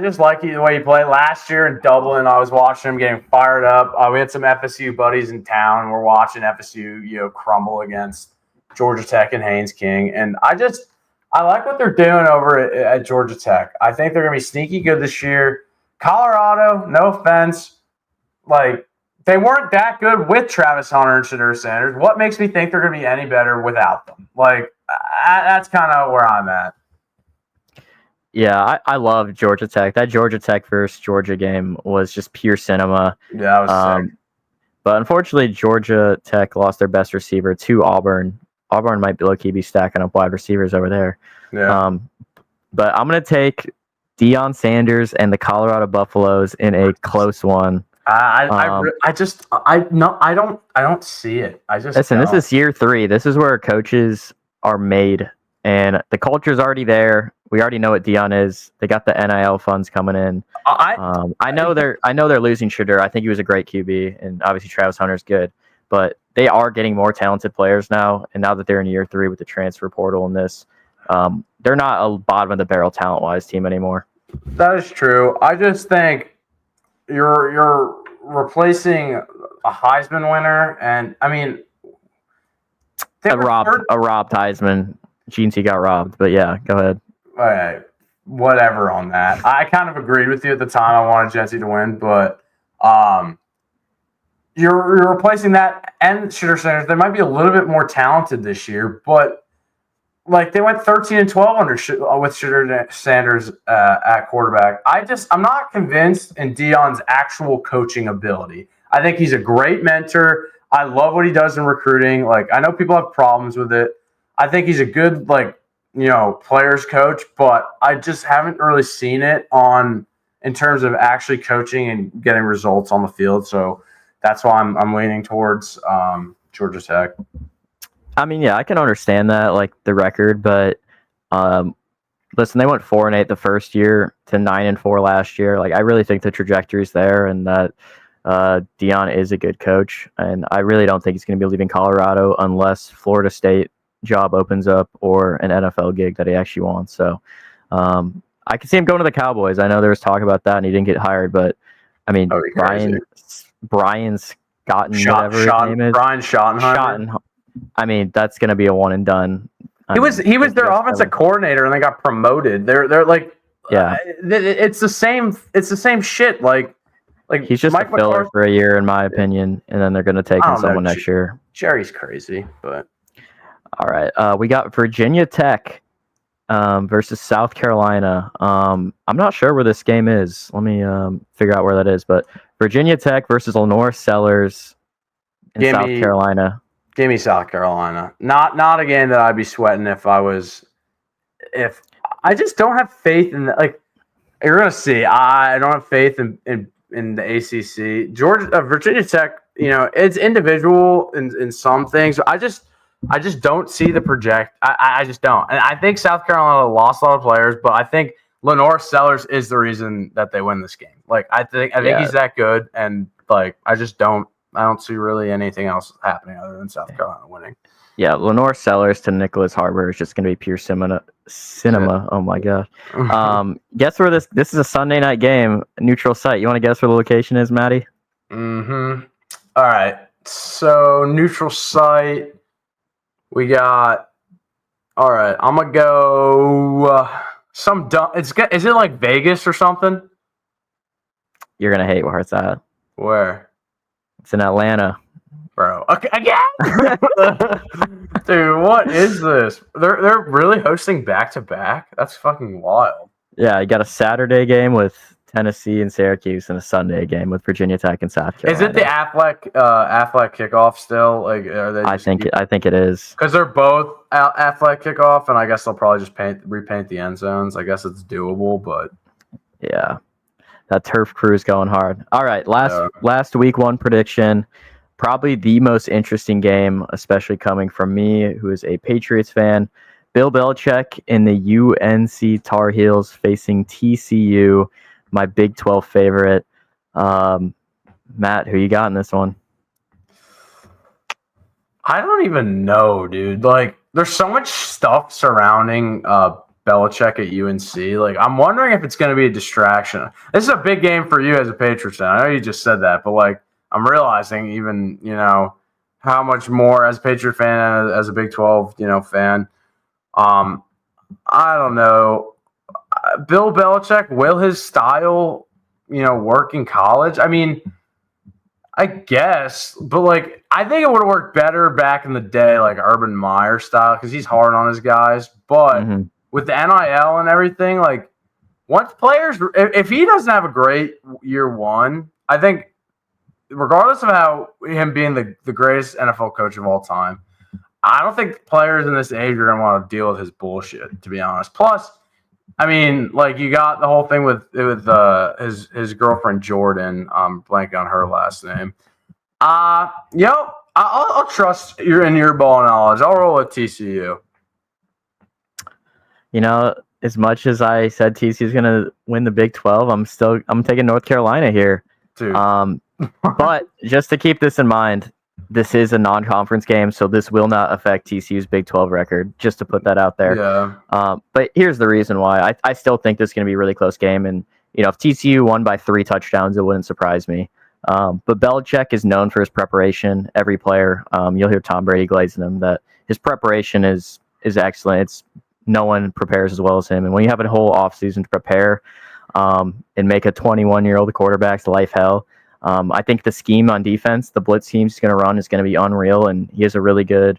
just like the way he played last year in Dublin. I was watching him getting fired up. We had some FSU buddies in town. We're watching FSU, crumble against Georgia Tech and Haynes King, and I like what they're doing over at Georgia Tech. I think they're going to be sneaky good this year. Colorado, no offense, they weren't that good with Travis Hunter and Shedeur Sanders. What makes me think they're going to be any better without them? That's kind of where I'm at. Yeah, I love Georgia Tech. That Georgia Tech versus Georgia game was just pure cinema. Yeah, that was sick. But unfortunately, Georgia Tech lost their best receiver to Auburn. Auburn might be low-key be stacking up wide receivers over there. Yeah. But I'm going to take Deion Sanders and the Colorado Buffaloes in a close one. I don't see it. Listen. This is year 3. This is where coaches are made, and the culture's already there. We already know what Deion is. They got the NIL funds coming in. I know they're losing Shedeur. I think he was a great QB, and obviously Travis Hunter's good. But they are getting more talented players now, and now that they're in year 3 with the transfer portal and this, they're not a bottom of the barrel talent-wise team anymore. That is true. I just think you're replacing a Heisman winner, and I mean, a robbed Heisman. Gene got robbed, but yeah, go ahead. All right, whatever on that. I kind of agreed with you at the time. I wanted Jesse to win, but you're replacing that and Shedeur Sanders. They might be a little bit more talented this year, but they went 13-12 with Shedeur Sanders at quarterback. I'm not convinced in Deion's actual coaching ability. I think he's a great mentor. I love what he does in recruiting. I know people have problems with it. I think he's a good players coach, but I just haven't really seen it in terms of actually coaching and getting results on the field. So that's why I'm leaning towards Georgia Tech. I mean, yeah, I can understand that, the record, but listen, they went 4-8 the first year to 9-4 last year. I really think the trajectory's there, and that Deion is a good coach, and I really don't think he's going to be leaving Colorado unless Florida State job opens up or an NFL gig that he actually wants. So I can see him going to the Cowboys. I know there was talk about that, and he didn't get hired, but I mean, Brian Scott, whatever his name is, Brian Schottenheimer. I mean, that's going to be a one and done. He was their offensive coordinator, and they got promoted. They're yeah, it's the same shit. He's just Mike a filler for a year, in my opinion, and then they're going to take in someone next year. Jerry's crazy, but all right. We got Virginia Tech versus South Carolina. I'm not sure where this game is. Let me figure out where that is. But Virginia Tech versus Lenore Sellers in South Carolina. Give me South Carolina. Not a game that I'd be sweating if I just don't have faith in you're gonna see. I don't have faith in the ACC. Virginia Tech, it's individual in some things. I just don't see the project. I just don't. And I think South Carolina lost a lot of players, but I think Lenore Sellers is the reason that they win this game. I think he's that good, and I don't see really anything else happening other than South Carolina winning. Yeah, Lenore Sellers to Nicholas Harbor is just going to be pure cinema. Oh my god. Guess where this is a Sunday night game, neutral site. You want to guess where the location is, Matty? Mm-hmm. All right. So neutral site. We got. All right. I'm gonna go some dumb. Is it Vegas or something? You're gonna hate where it's at. Where? It's in Atlanta. Bro, okay, again? Dude, what is this? They're really hosting back-to-back? That's fucking wild. Yeah, you got a Saturday game with Tennessee and Syracuse and a Sunday game with Virginia Tech and South Carolina. Is it the Affleck kickoff still? Are they? I think it is. Because they're both Affleck kickoff, and I guess they'll probably just repaint the end zones. I guess it's doable, but yeah, That turf crew is going hard. All right, last week one prediction. Probably the most interesting game, especially coming from me, who is a Patriots fan. Bill Belichick in the UNC Tar Heels facing TCU, my Big 12 favorite. Matt, who you got in this one? I don't even know, dude. Like, there's so much stuff surrounding Belichick at UNC. Like, I'm wondering if it's going to be a distraction. This is a big game for you as a Patriots fan. I know you just said that, but, like, I'm realizing even, how much more as a Patriot fan and as a Big 12, fan. I don't know. Bill Belichick, will his style, work in college? I mean, I guess, but like I think it would have worked better back in the day, like Urban Meyer style, because he's hard on his guys. But with the NIL and everything, like once players, if he doesn't have a great year one, I think regardless of how him being the greatest NFL coach of all time, I don't think players in this age are going to want to deal with his bullshit, to be honest. Plus, I mean, like you got the whole thing with his girlfriend Jordan. I'm blanking on her last name. I'll trust your ball knowledge. I'll roll with TCU. As much as I said TCU is going to win the Big 12, I'm taking North Carolina here. Dude. But just to keep this in mind, this is a non-conference game, so this will not affect TCU's Big 12 record, just to put that out there. Yeah. But here's the reason why. I still think this is going to be a really close game, and if TCU won by 3 touchdowns, it wouldn't surprise me. But Belichick is known for his preparation. Every player, you'll hear Tom Brady glazing him, that his preparation is excellent. No one prepares as well as him. And when you have a whole offseason to prepare and make a 21-year-old quarterback's life hell, I think the scheme on defense, the blitz scheme he's going to run, is going to be unreal, and he is a really good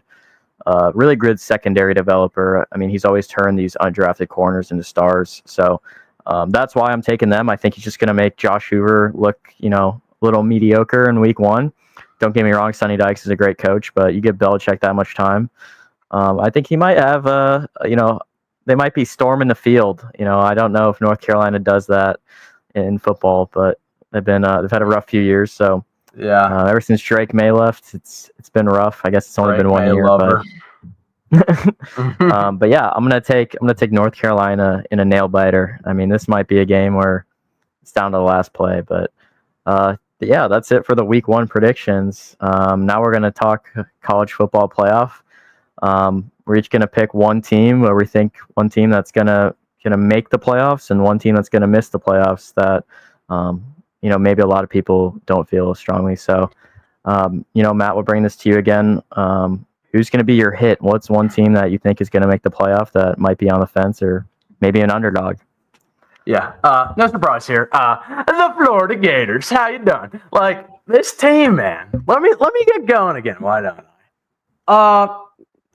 secondary developer. I mean, he's always turned these undrafted corners into stars. So that's why I'm taking them. I think he's just going to make Josh Hoover look, a little mediocre in week 1. Don't get me wrong, Sonny Dykes is a great coach, but you give Belichick that much time. I think he might have, they might be storming the field. I don't know if North Carolina does that in football, but they've had a rough few years. So yeah, ever since Drake May left, it's been rough. I guess it's only been 1 year, but yeah, I'm gonna take North Carolina in a nail biter. I mean, this might be a game where it's down to the last play, but yeah, that's it for the week 1 predictions. Now we're gonna talk college football playoff. We're each gonna pick one team where we think one team that's gonna make the playoffs and one team that's gonna miss the playoffs that maybe a lot of people don't feel as strongly. So Matt, we'll bring this to you again. Who's going to be your hit? What's one team that you think is going to make the playoff that might be on the fence or maybe an underdog? Yeah, no surprise here. The Florida Gators. How you doing? Like this team, man. Let me get going again. Why don't I?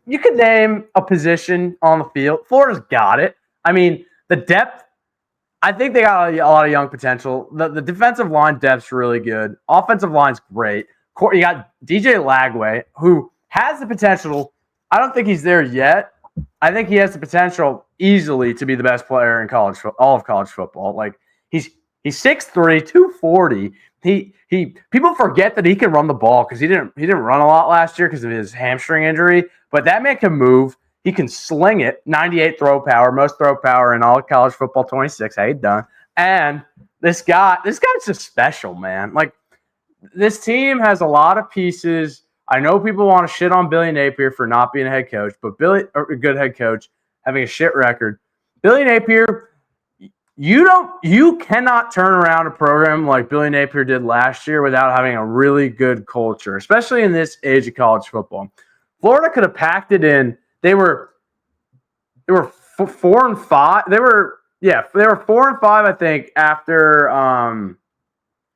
You could name a position on the field. Florida's got it. I mean, the depth. I think they got a lot of young potential. The defensive line depth's really good. Offensive line's great. You got DJ Lagway, who has the potential. I don't think he's there yet. I think he has the potential easily to be the best player in all of college football. Like he's 6'3", 240. People forget that he can run the ball because he didn't run a lot last year because of his hamstring injury. But that man can move. He can sling it. 98 throw power, most throw power in all of college football. 26. How you done? And this guy's just special, man. Like this team has a lot of pieces. I know people want to shit on Billy Napier for not being a head coach, but a good head coach, having a shit record. Billy Napier, you cannot turn around a program like Billy Napier did last year without having a really good culture, especially in this age of college football. Florida could have packed it in. They were 4-5. They were 4-5, I think, after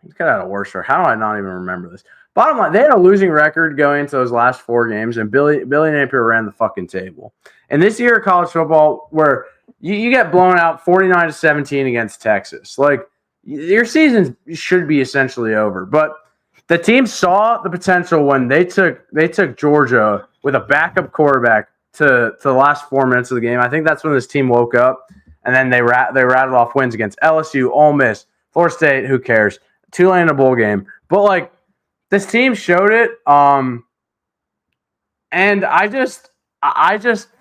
he's got out a worse start. How do I not even remember this? Bottom line, they had a losing record going into those last 4 games, and Billy Napier ran the fucking table. And this year of college football, where you get blown out 49-17 against Texas, like your season should be essentially over. But the team saw the potential when they took Georgia with a backup quarterback to the last 4 minutes of the game. I think that's when this team woke up, and then they rattled off wins against LSU, Ole Miss, Florida State, who cares? Tulane in a bowl game. But, like, this team showed it. And I just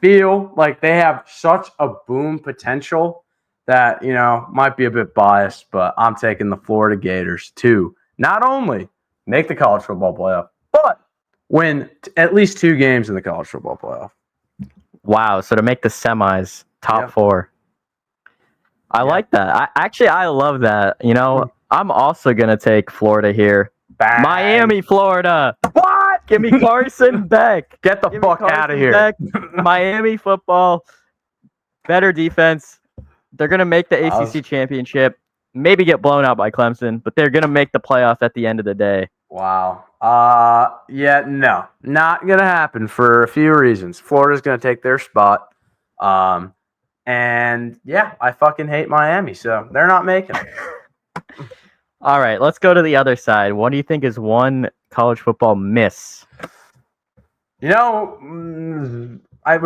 feel like they have such a boom potential that, might be a bit biased, but I'm taking the Florida Gators to not only make the college football playoff, but win at least 2 games in the college football playoff. Wow. So to make the semis, top 4. I like that. I love that. I'm also going to take Florida here. Bang. Miami, Florida. What? Give me Carson Beck. Get the fuck out of here. Miami football. Better defense. They're going to make the ACC championship. Maybe get blown out by Clemson, but they're going to make the playoff at the end of the day. Wow. No. Not going to happen for a few reasons. Florida's going to take their spot. And, I fucking hate Miami, so they're not making it. All right, let's go to the other side. What do you think is one college football miss? Was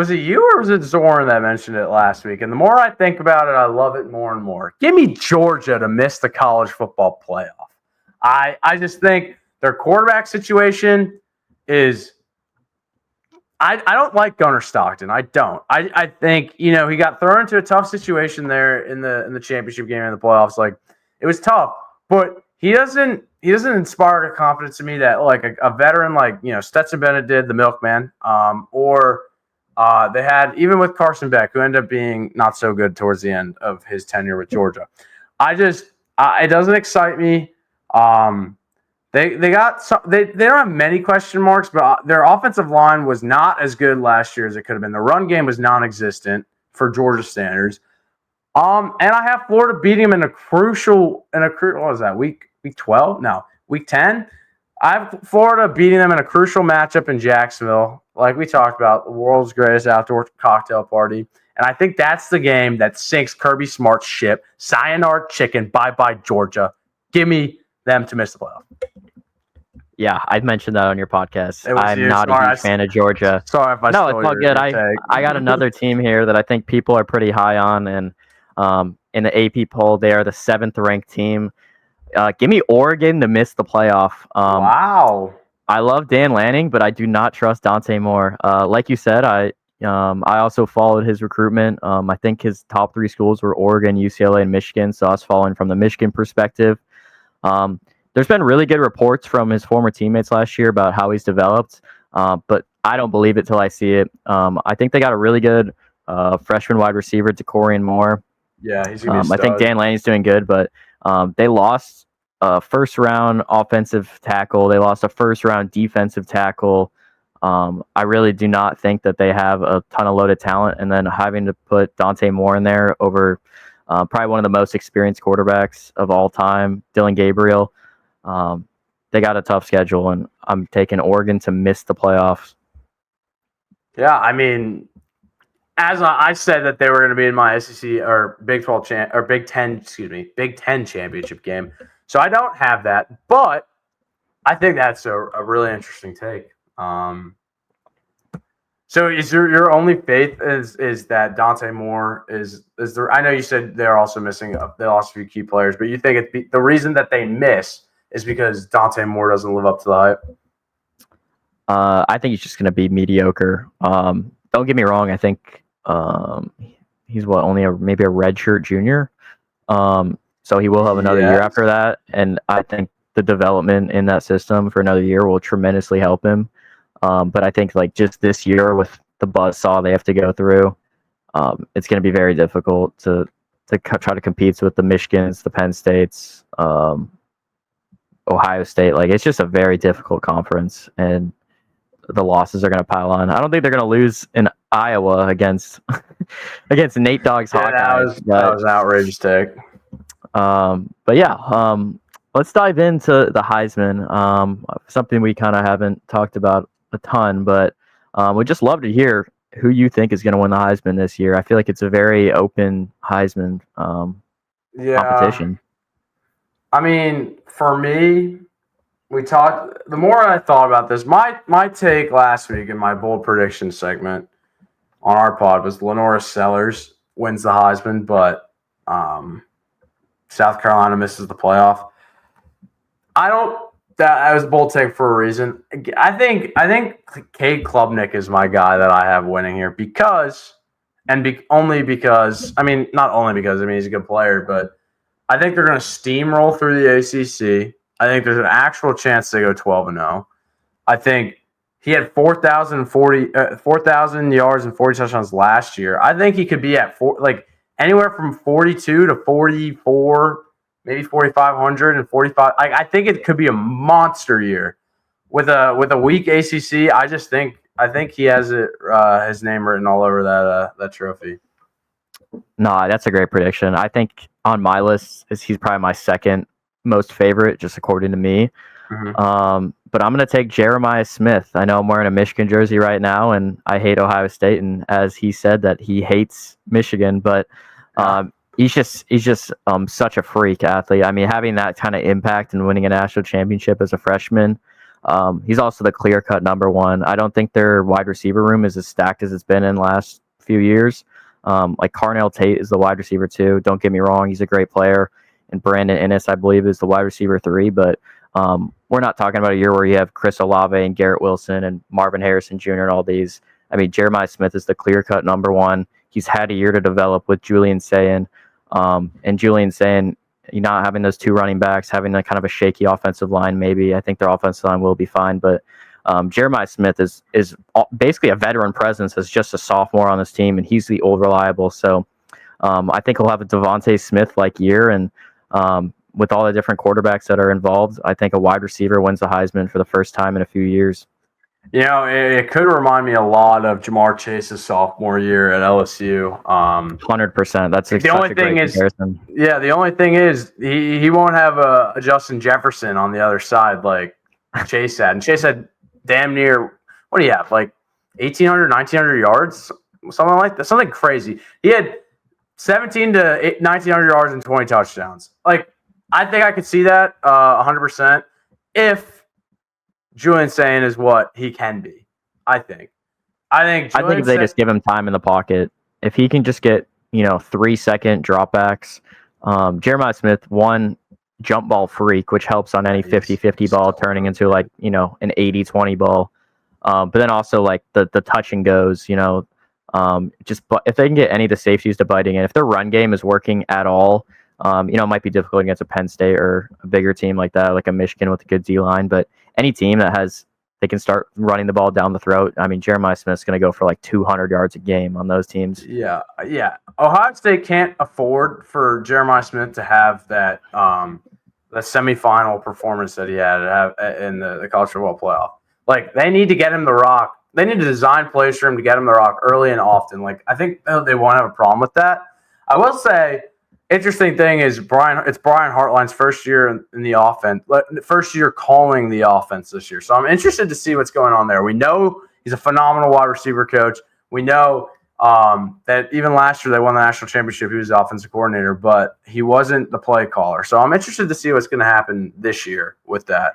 it you or was it Zorn that mentioned it last week? And the more I think about it, I love it more and more. Give me Georgia to miss the college football playoff. I just think their quarterback situation is I don't like Gunnar Stockton. I don't. I think, he got thrown into a tough situation there in the championship game and the playoffs. Like, it was tough, but he doesn't inspire a confidence in me that like a veteran like, Stetson Bennett did, the milkman, or they had, even with Carson Beck, who ended up being not so good towards the end of his tenure with Georgia. It doesn't excite me. They don't have many question marks, but their offensive line was not as good last year as it could have been. The run game was non-existent for Georgia standards. And I have Florida beating them in a crucial what was that, week 12? No, week 10. I have Florida beating them in a crucial matchup in Jacksonville, like we talked about, the world's greatest outdoor cocktail party. And I think that's the game that sinks Kirby Smart's ship. Sayonara chicken, bye-bye Georgia. Give me them to miss the playoff. Yeah, I've mentioned that on your podcast. I'm not a huge fan of Georgia. Sorry if I No, it's all good. I got another team here that I think people are pretty high on, and in the AP poll, they are the 7th ranked team. Give me Oregon to miss the playoff. Wow. I love Dan Lanning, but I do not trust Dante Moore. Like you said, I also followed his recruitment. I think his top 3 schools were Oregon, UCLA, and Michigan. So I was following from the Michigan perspective. There's been really good reports from his former teammates last year about how he's developed, but I don't believe it till I see it. I think they got a really good freshman wide receiver, DeCorian Moore. Yeah, he's gonna be a stud. I think Dan Lanning's doing good, but they lost a first-round offensive tackle. They lost a first-round defensive tackle. I really do not think that they have a ton of loaded talent, and then having to put Dante Moore in there over probably one of the most experienced quarterbacks of all time, Dylan Gabriel. They got a tough schedule, and I'm taking Oregon to miss the playoffs. Yeah, I mean, as I said that they were going to be in my SEC or Big 12 Big 10 championship game, so I don't have that, but I think that's a really interesting take. So is your only faith is that Dante Moore is there? I know you said they're also missing. They lost a few key players, but you think the reason that they miss is because Dante Moore doesn't live up to the hype? I think he's just going to be mediocre. Don't get me wrong. I think he's only maybe a redshirt junior. So he will have another year after that, and I think the development in that system for another year will tremendously help him. But I think like just this year with the buzzsaw they have to go through, it's going to be very difficult to try to compete with the Michigans, the Penn States, Ohio State. Like, it's just a very difficult conference, and the losses are going to pile on. I don't think they're going to lose in Iowa against Nate Dogg's Hawkeyes. That was an outrageous take. But yeah, let's dive into the Heisman. Something we kind of haven't talked about a ton, but we'd just love to hear who you think is going to win the Heisman this year. I feel like it's a very open Heisman competition. I mean, for me, the more I thought about this, my take last week in my bold prediction segment on our pod was Lenora Sellers wins the Heisman, but South Carolina misses the playoff. I don't. That was a bold take for a reason. I think Cade Klubnik is my guy that I have winning here only because. I mean, not only because. I mean, he's a good player, but I think they're going to steamroll through the ACC. I think there's an actual chance they go 12-0. I think he had 4,000 yards and 40 touchdowns last year. I think he could be at anywhere from 42 to 44. Maybe 4,500 and 45. I think it could be a monster year with a weak ACC. I think he has his name written all over that trophy. No, that's a great prediction. I think on my list he's probably my second most favorite, just according to me. Mm-hmm. But I'm going to take Jeremiah Smith. I know I'm wearing a Michigan jersey right now, and I hate Ohio State. And as he said that he hates Michigan, but he's just such a freak athlete. I mean, having that kind of impact and winning a national championship as a freshman. He's also the clear-cut number one. I don't think their wide receiver room is as stacked as it's been in the last few years. Like Carnell Tate is the wide receiver 2. Don't get me wrong, he's a great player. And Brandon Inniss, I believe, is the wide receiver 3. But we're not talking about a year where you have Chris Olave and Garrett Wilson and Marvin Harrison Jr. and all these. I mean, Jeremiah Smith is the clear-cut number one. He's had a year to develop with Julian Sayin. And Julian Sayin, not having those two running backs, having a kind of a shaky offensive line, maybe. I think their offensive line will be fine. But Jeremiah Smith is basically a veteran presence as just a sophomore on this team, and he's the old reliable. So I think he'll have a Devontae Smith-like year. And with all the different quarterbacks that are involved, I think a wide receiver wins the Heisman for the first time in a few years. You know, it could remind me a lot of Jamar Chase's sophomore year at LSU. 100%. That's the only thing is, comparison. Yeah. The only thing is, he won't have a Justin Jefferson on the other side like Chase had. And Chase had damn near, what do you have, like 1,800, 1,900 yards, something like that, something crazy. He had 17 to 1,900 yards and 20 touchdowns. Like, I think I could see that 100% if Julian Sayin is what he can be. I think if they just give him time in the pocket, if he can just get 3-second dropbacks. Jeremiah Smith, one jump ball freak, which helps on any 50-50 ball turning into like an 80-20 ball. But then also like the touch and goes. If they can get any of the safeties to biting in, if their run game is working at all. It might be difficult against a Penn State or a bigger team like that, like a Michigan with a good D-line. But any team that they can start running the ball down the throat. I mean, Jeremiah Smith's going to go for like 200 yards a game on those teams. Yeah. Ohio State can't afford for Jeremiah Smith to have that the semifinal performance that he had in the college football playoff. Like, they need to get him the rock. They need to design plays for him to get him the rock early and often. Like, I think they won't have a problem with that. I will say, interesting thing is it's Brian Hartline's first year in the offense, first year calling the offense this year. So I'm interested to see what's going on there. We know he's a phenomenal wide receiver coach. We know that even last year they won the national championship. He was the offensive coordinator, but he wasn't the play caller. So I'm interested to see what's going to happen this year with that.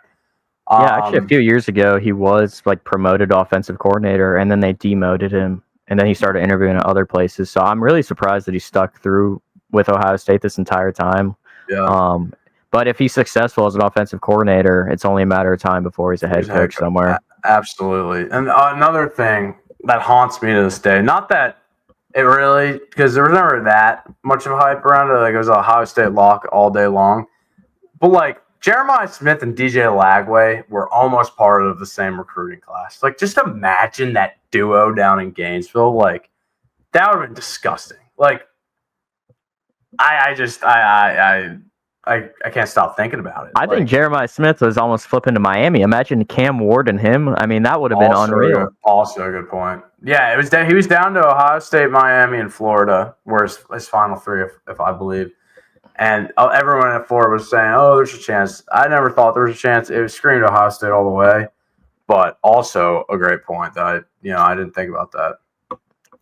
Yeah, actually, a few years ago, he was like promoted offensive coordinator, and then they demoted him, and then he started interviewing at other places. So I'm really surprised that he stuck through with Ohio State this entire time. Yeah. But if he's successful as an offensive coordinator, it's only a matter of time before he's a head coach somewhere. Absolutely. And another thing that haunts me to this day, not that it really, because there was never that much of a hype around it. Like, it was a Ohio State lock all day long. But like, Jeremiah Smith and DJ Lagway were almost part of the same recruiting class. Like, just imagine that duo down in Gainesville. Like, that would have been disgusting. Like, I can't stop thinking about it. I think Jeremiah Smith was almost flipping to Miami. Imagine Cam Ward and him. I mean, that would have been unreal. Also a good point. Yeah, he was down to Ohio State, Miami, and Florida, where his final three, if I believe. And everyone at Florida was saying, "Oh, there's a chance." I never thought there was a chance. It was screamed Ohio State all the way. But also a great point that I didn't think about that.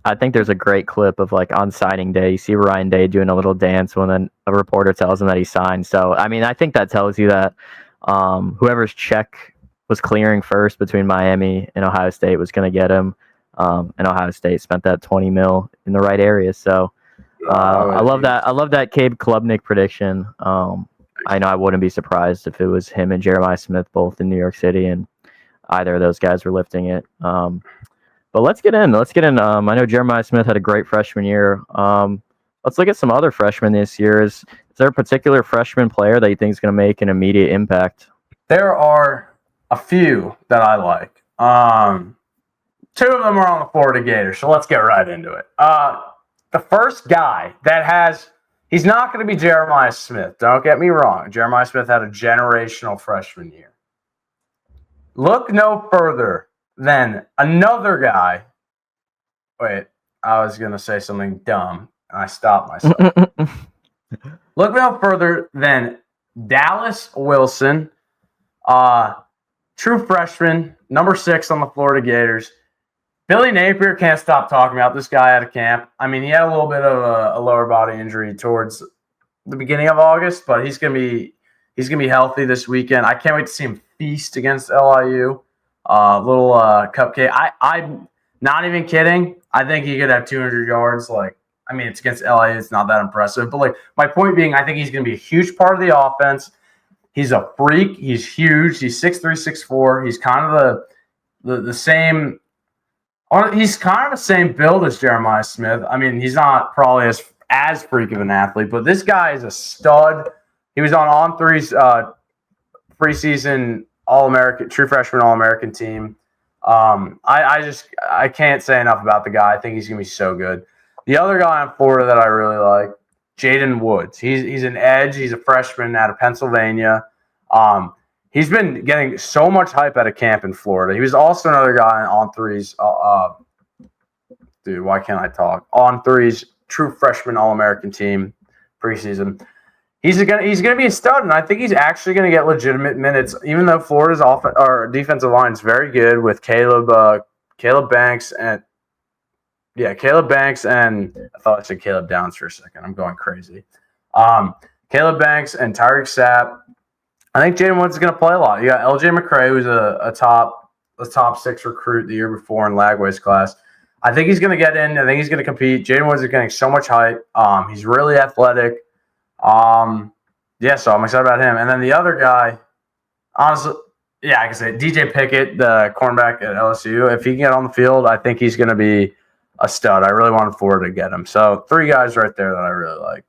I think there's a great clip of like on signing day, you see Ryan Day doing a little dance when then a reporter tells him that he signed. So, I mean, I think that tells you that whoever's check was clearing first between Miami and Ohio State was going to get him. And Ohio State spent that $20 million in the right area. So, I love that. I love that Cabe Klubnik prediction. I know I wouldn't be surprised if it was him and Jeremiah Smith both in New York City, and either of those guys were lifting it. But let's get in. I know Jeremiah Smith had a great freshman year. Let's look at some other freshmen this year. Is there a particular freshman player that you think is going to make an immediate impact? There are a few that I like. Two of them are on the Florida Gators, so let's get right into it. The first guy he's not going to be Jeremiah Smith. Don't get me wrong. Jeremiah Smith had a generational freshman year. Look no further than another guy. Wait, I was going to say something dumb, and I stopped myself. Look no further than Dallas Wilson, true freshman, number 6 on the Florida Gators. Billy Napier can't stop talking about this guy at a camp. I mean, he had a little bit of a lower body injury towards the beginning of August, but he's gonna be healthy this weekend. I can't wait to see him feast against LIU. Little cupcake. I'm not even kidding. I think he could have 200 yards. It's against LIU. It's not that impressive. But my point being, I think he's gonna be a huge part of the offense. He's a freak. He's huge. He's 6'3", 6'4". He's kind of the same. He's kind of the same build as Jeremiah Smith. I mean, he's not probably as freak of an athlete, but this guy is a stud. He was on On3's preseason All-American, true freshman All-American team. I can't say enough about the guy. I think he's gonna be so good. The other guy in Florida that I really like, Jaden Woods. He's an edge. He's a freshman out of Pennsylvania. He's been getting so much hype at a camp in Florida. He was also another guy on On3's dude, why can't I talk? On3's true freshman All-American team preseason. He's gonna be a stud, and I think he's actually gonna get legitimate minutes, even though Florida's defensive line is very good with Caleb Banks and I thought I said Caleb Downs for a second. I'm going crazy. Caleb Banks and Tyreek Sapp. I think Jaden Woods is going to play a lot. You got LJ McCray, who's a top 6 recruit the year before in Lagway's class. I think he's going to get in. I think he's going to compete. Jaden Woods is getting so much hype. He's really athletic. So I'm excited about him. And then the other guy, honestly, I can say DJ Pickett, the cornerback at LSU. If he can get on the field, I think he's going to be a stud. I really wanted Florida to get him. So 3 guys right there that I really like.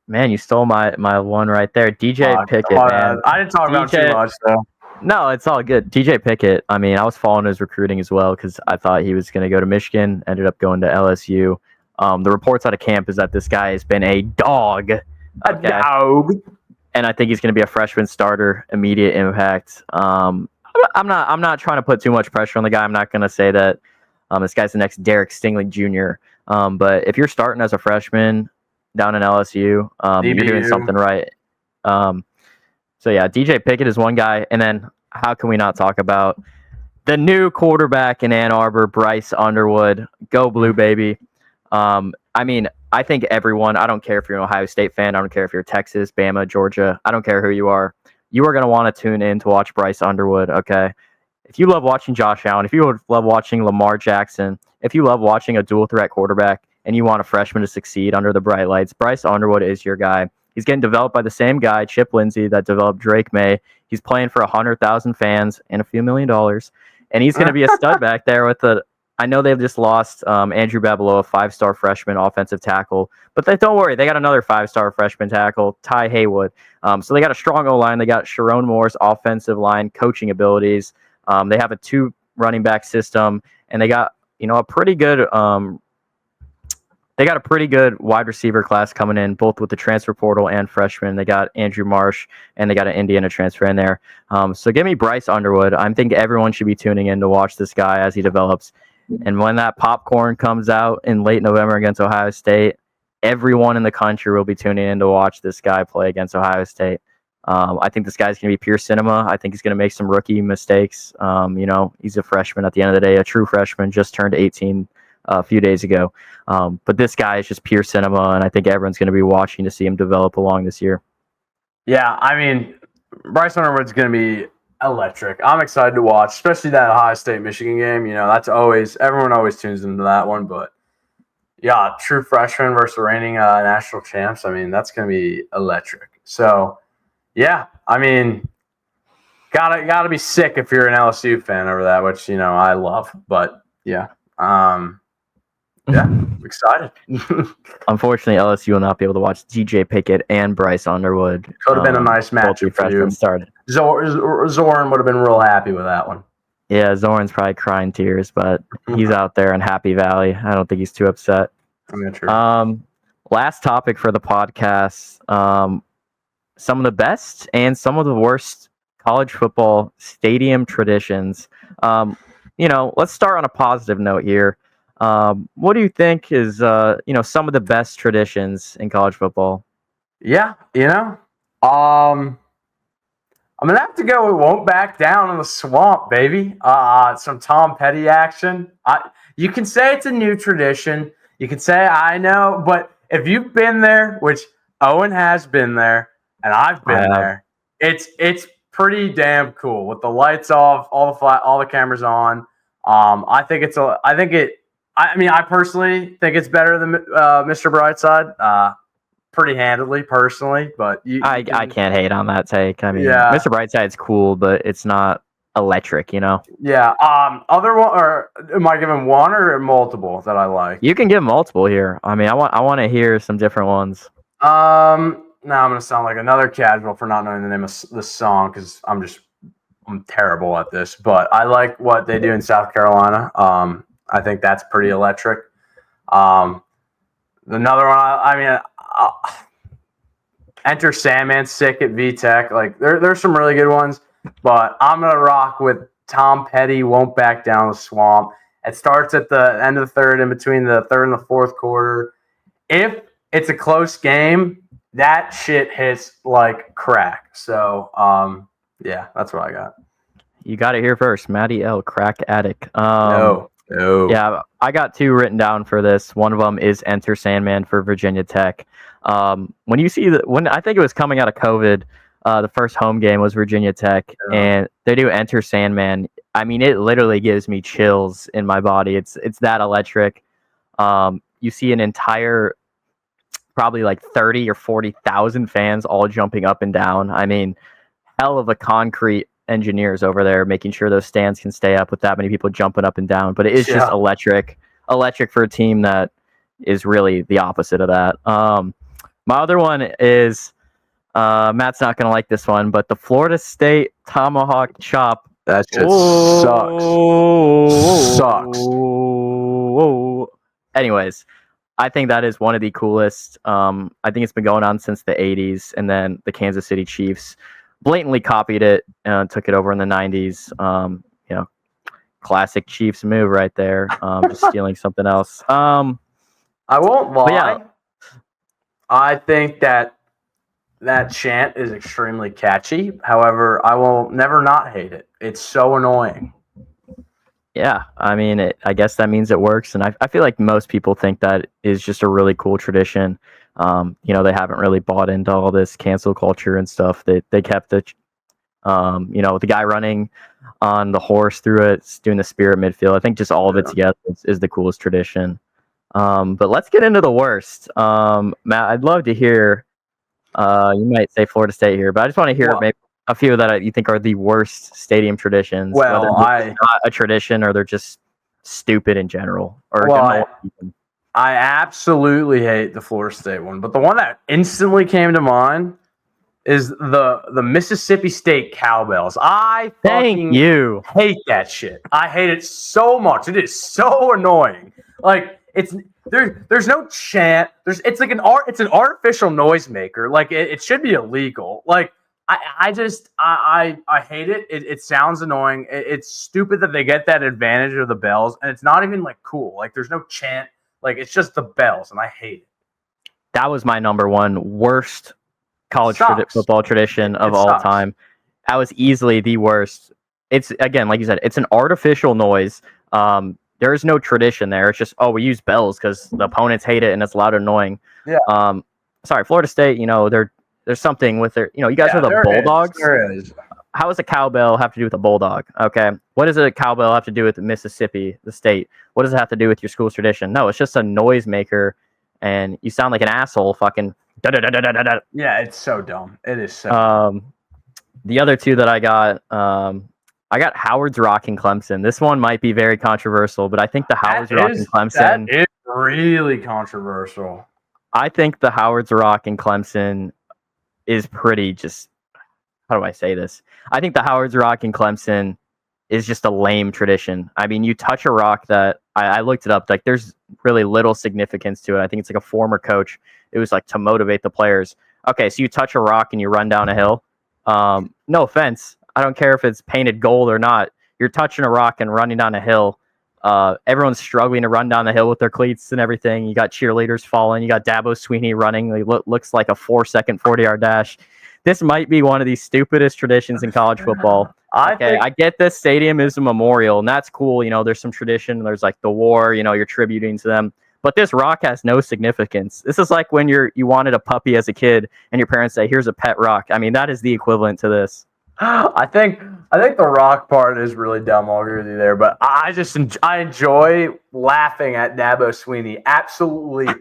Man, you stole my one right there. DJ Pickett, man. I didn't talk about too much, though. No, it's all good. DJ Pickett, I mean, I was following his recruiting as well because I thought he was going to go to Michigan, ended up going to LSU. The reports out of camp is that this guy has been a dog. A dog. And I think he's going to be a freshman starter, immediate impact. I'm not trying to put too much pressure on the guy. I'm not going to say that this guy's the next Derek Stingley Jr. But if you're starting as a freshman down in LSU, you're doing something right. DJ Pickett is one guy. And then how can we not talk about the new quarterback in Ann Arbor, Bryce Underwood? Go Blue, baby. I think everyone, I don't care if you're an Ohio State fan, I don't care if you're Texas, Bama, Georgia, I don't care who you are going to want to tune in to watch Bryce Underwood, okay? If you love watching Josh Allen, if you love watching Lamar Jackson, if you love watching a dual threat quarterback, and you want a freshman to succeed under the bright lights, Bryce Underwood is your guy. He's getting developed by the same guy, Chip Lindsey, that developed Drake May. He's playing for 100,000 fans and a few $1 million. And he's going to be a stud back there with I know they've just lost Andrew Babaloa, 5-star freshman offensive tackle. But don't worry, they got another 5-star freshman tackle, Ty Haywood. So they got a strong O-line. They got Sharon Moore's offensive line coaching abilities. They have a 2 running back system. And they got a pretty good wide receiver class coming in, both with the transfer portal and freshmen. They got Andrew Marsh, and they got an Indiana transfer in there. So give me Bryce Underwood. I think everyone should be tuning in to watch this guy as he develops. And when that popcorn comes out in late November against Ohio State, everyone in the country will be tuning in to watch this guy play against Ohio State. I think this guy's going to be pure cinema. I think he's going to make some rookie mistakes. He's a freshman at the end of the day, a true freshman, just turned 18 a few days ago. But this guy is just pure cinema, and I think everyone's going to be watching to see him develop along this year. Yeah, I mean, Bryce Underwood's going to be electric. I'm excited to watch, especially that Ohio State-Michigan game. Everyone always tunes into that one, but Yeah, true freshman versus reigning national champs. I mean, that's going to be electric. So, yeah, I mean, gotta be sick if you're an LSU fan over that, which I love. But yeah, I'm excited. Unfortunately, LSU will not be able to watch DJ Pickett and Bryce Underwood. Could have been a nice matchup for you. Started. Zorn would have been real happy with that one. Yeah, Zorn's probably crying tears, but he's out there in Happy Valley. I don't think he's too upset. Last topic for the podcast. Some of the best and some of the worst college football stadium traditions. Let's start on a positive note here. What do you think is some of the best traditions in college football? Yeah, I'm gonna have to go. It won't back down in the swamp, baby. Some Tom Petty action. You can say it's a new tradition. You can say I know, but if you've been there, which Owen has been there, and I've been there, it's pretty damn cool with the lights off, all the cameras on. I personally think it's better than Mr. Brightside. Pretty handily, personally, but I can't hate on that take. I mean, Mr. Brightside's cool, but it's not electric, Yeah. Other one, or am I giving one or multiple that I like? You can give multiple here. I mean, I want to hear some different ones. Now I'm gonna sound like another casual for not knowing the name of the song because I'm terrible at this. But I like what they do in South Carolina. I think that's pretty electric. Another one, Enter Sandman, sick at VTech. Like there's some really good ones, but I'm gonna rock with Tom Petty. Won't back down the swamp. It starts at the end of the third, in between the third and the fourth quarter. If it's a close game, that shit hits like crack. So yeah, that's what I got. You got it here first, MattyL, crack addict. No. Yeah, I got two written down for this. One of them is Enter Sandman for Virginia Tech. When you see when I think it was coming out of COVID, the first home game was Virginia Tech, and they do Enter Sandman. I mean, it literally gives me chills in my body. It's that electric. You see an entire, probably like 30 or 40,000 fans all jumping up and down. I mean, hell of a concrete engineers over there making sure those stands can stay up with that many people jumping up and down. But it is just electric for a team that is really the opposite of that. My other one is Matt's not going to like this one, but the Florida State tomahawk chop. That shit sucks. Anyways, I think that is one of the coolest. I think it's been going on since the 80s, and then the Kansas City Chiefs blatantly copied it and took it over in the 90s. Classic Chiefs move right there. Just stealing something else. I won't lie. Yeah. I think that chant is extremely catchy. However, I will never not hate it. It's so annoying. Yeah, I mean, I guess that means it works, and I feel like most people think that is just a really cool tradition. They haven't really bought into all this cancel culture and stuff. They kept the guy running on the horse through it, doing the spirit midfield. I think just all of it together is the coolest tradition. But let's get into the worst. Matt, I'd love to hear. You might say Florida State here, but I just want to hear maybe a few that you think are the worst stadium traditions. Well, whether it's not a tradition or they're just stupid in general. I absolutely hate the Florida State one, but the one that instantly came to mind is the Mississippi State cowbells. I fucking hate that shit. I hate it so much. It is so annoying. Like there's no chant. It's like an artificial noisemaker. Like it should be illegal. Like I hate it. It sounds annoying. It's stupid that they get that advantage of the bells, and it's not even like cool. Like there's no chant. Like it's just the bells, and I hate it. That was my number one worst college football tradition of all time. That was easily the worst. It's, again, like you said, it's an artificial noise. There is no tradition there. It's just, we use bells because the opponents hate it and it's loud and annoying. Yeah. Sorry, Florida State. There's something with their. You guys are the Bulldogs. There is. how does a cowbell have to do with a bulldog? Okay, what does a cowbell have to do with Mississippi, the state? What does it have to do with your school's tradition? No, it's just a noise maker, and you sound like an asshole. Fucking da-da-da-da-da-da. Yeah, it's so dumb. It is so dumb. The other two that I got Howard's Rock and Clemson. This one might be very controversial, but I think the Howard's Rock and Clemson. That is really controversial. I think the Howard's Rock and Clemson is pretty just. How do I say this? I think the Howard's Rock and Clemson is just a lame tradition. I mean, you touch a rock that I looked it up. Like, there's really little significance to it. I think it's like a former coach. It was like to motivate the players. Okay, so you touch a rock and you run down a hill. No offense. I don't care if it's painted gold or not. You're touching a rock and running down a hill. Everyone's struggling to run down the hill with their cleats and everything. You got cheerleaders falling. You got Dabo Sweeney running. He looks like a 4-second 40-yard dash. This might be one of the stupidest traditions in college football. I get this stadium is a memorial, and that's cool. You know, there's some tradition. There's like the war. You know, you're tributing to them. But this rock has no significance. This is like when you wanted a puppy as a kid, and your parents say, "Here's a pet rock." I mean, that is the equivalent to this. I think the rock part is really dumb. I'll agree with you there, but I enjoy laughing at Dabo Sweeney absolutely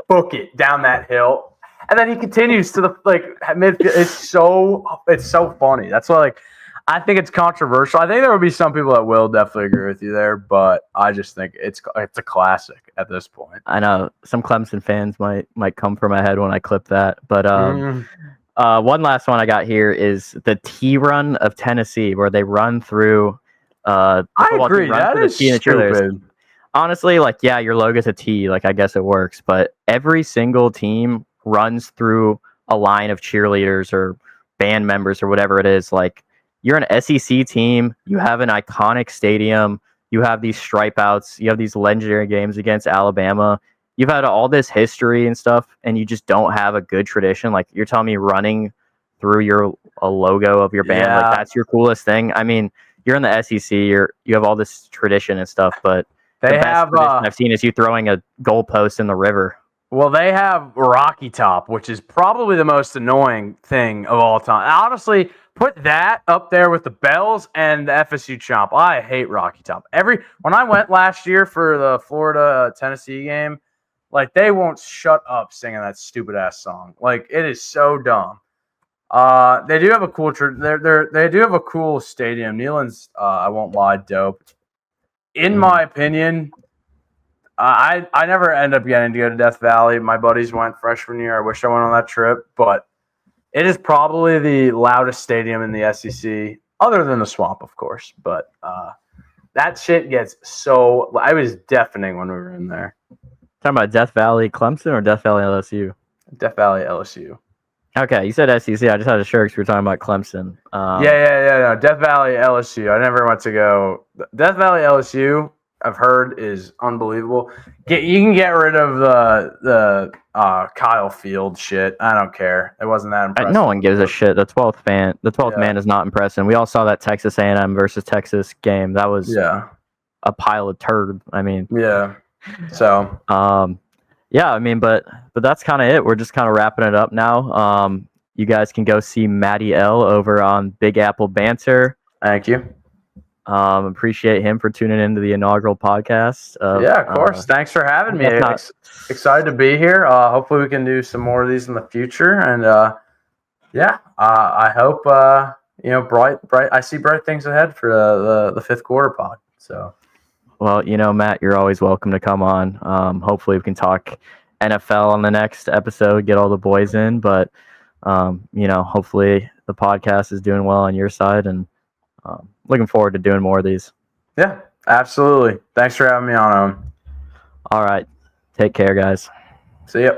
book it down that hill. And then he continues to the midfield. It's so funny. That's why I think it's controversial. I think there will be some people that will definitely agree with you there, but I just think it's a classic at this point. I know some Clemson fans might come for my head when I clip that, but one last one I got here is the T run of Tennessee, where they run through. I agree. That is stupid. Honestly, your logo's a T. I guess it works, but every single team runs through a line of cheerleaders or band members or whatever it is. You're an SEC team, you have an iconic stadium, you have these stripe outs, you have these legendary games against Alabama, you've had all this history and stuff, and you just don't have a good tradition. You're telling me running through a logo of your band, that's your coolest thing? I mean, you're in the SEC, you have all this tradition and stuff, but the best tradition I've seen is you throwing a goalpost in the river. Well, they have Rocky Top, which is probably the most annoying thing of all time. Honestly, put that up there with the bells and the FSU Chomp. I hate Rocky Top. When I went last year for the Florida-Tennessee game, they won't shut up singing that stupid ass song. It is so dumb. They do have a cool they do have a cool stadium. Neyland's, I won't lie, dope. In my opinion, I never end up getting to go to Death Valley. My buddies went freshman year. I wish I went on that trip, but it is probably the loudest stadium in the SEC, other than the Swamp, of course. But that shit gets so. I was deafening when we were in there. Talking about Death Valley Clemson or Death Valley LSU? Death Valley LSU. Okay, you said SEC. I just had a shirt because we were talking about Clemson. No, Death Valley LSU. I never went to go. Death Valley LSU, I've heard, is unbelievable. You can get rid of the Kyle Field shit. I don't care. It wasn't that impressive. No one gives a shit. The 12th man is not impressive. We all saw that Texas A&M versus Texas game. That was a pile of turd. I mean, So I mean, but that's kind of it. We're just kind of wrapping it up now. You guys can go see MattyL over on Big Apple Banter. Thank you. Appreciate him for tuning into the inaugural podcast. Of course. Thanks for having me. Excited to be here. Hopefully we can do some more of these in the future. And I hope bright. I see bright things ahead for the fifth quarter pod. So, well, Matt, you're always welcome to come on. Hopefully we can talk NFL on the next episode, get all the boys in. But hopefully the podcast is doing well on your side, and looking forward to doing more of these. Yeah, absolutely. Thanks for having me on. All right. Take care, guys. See ya.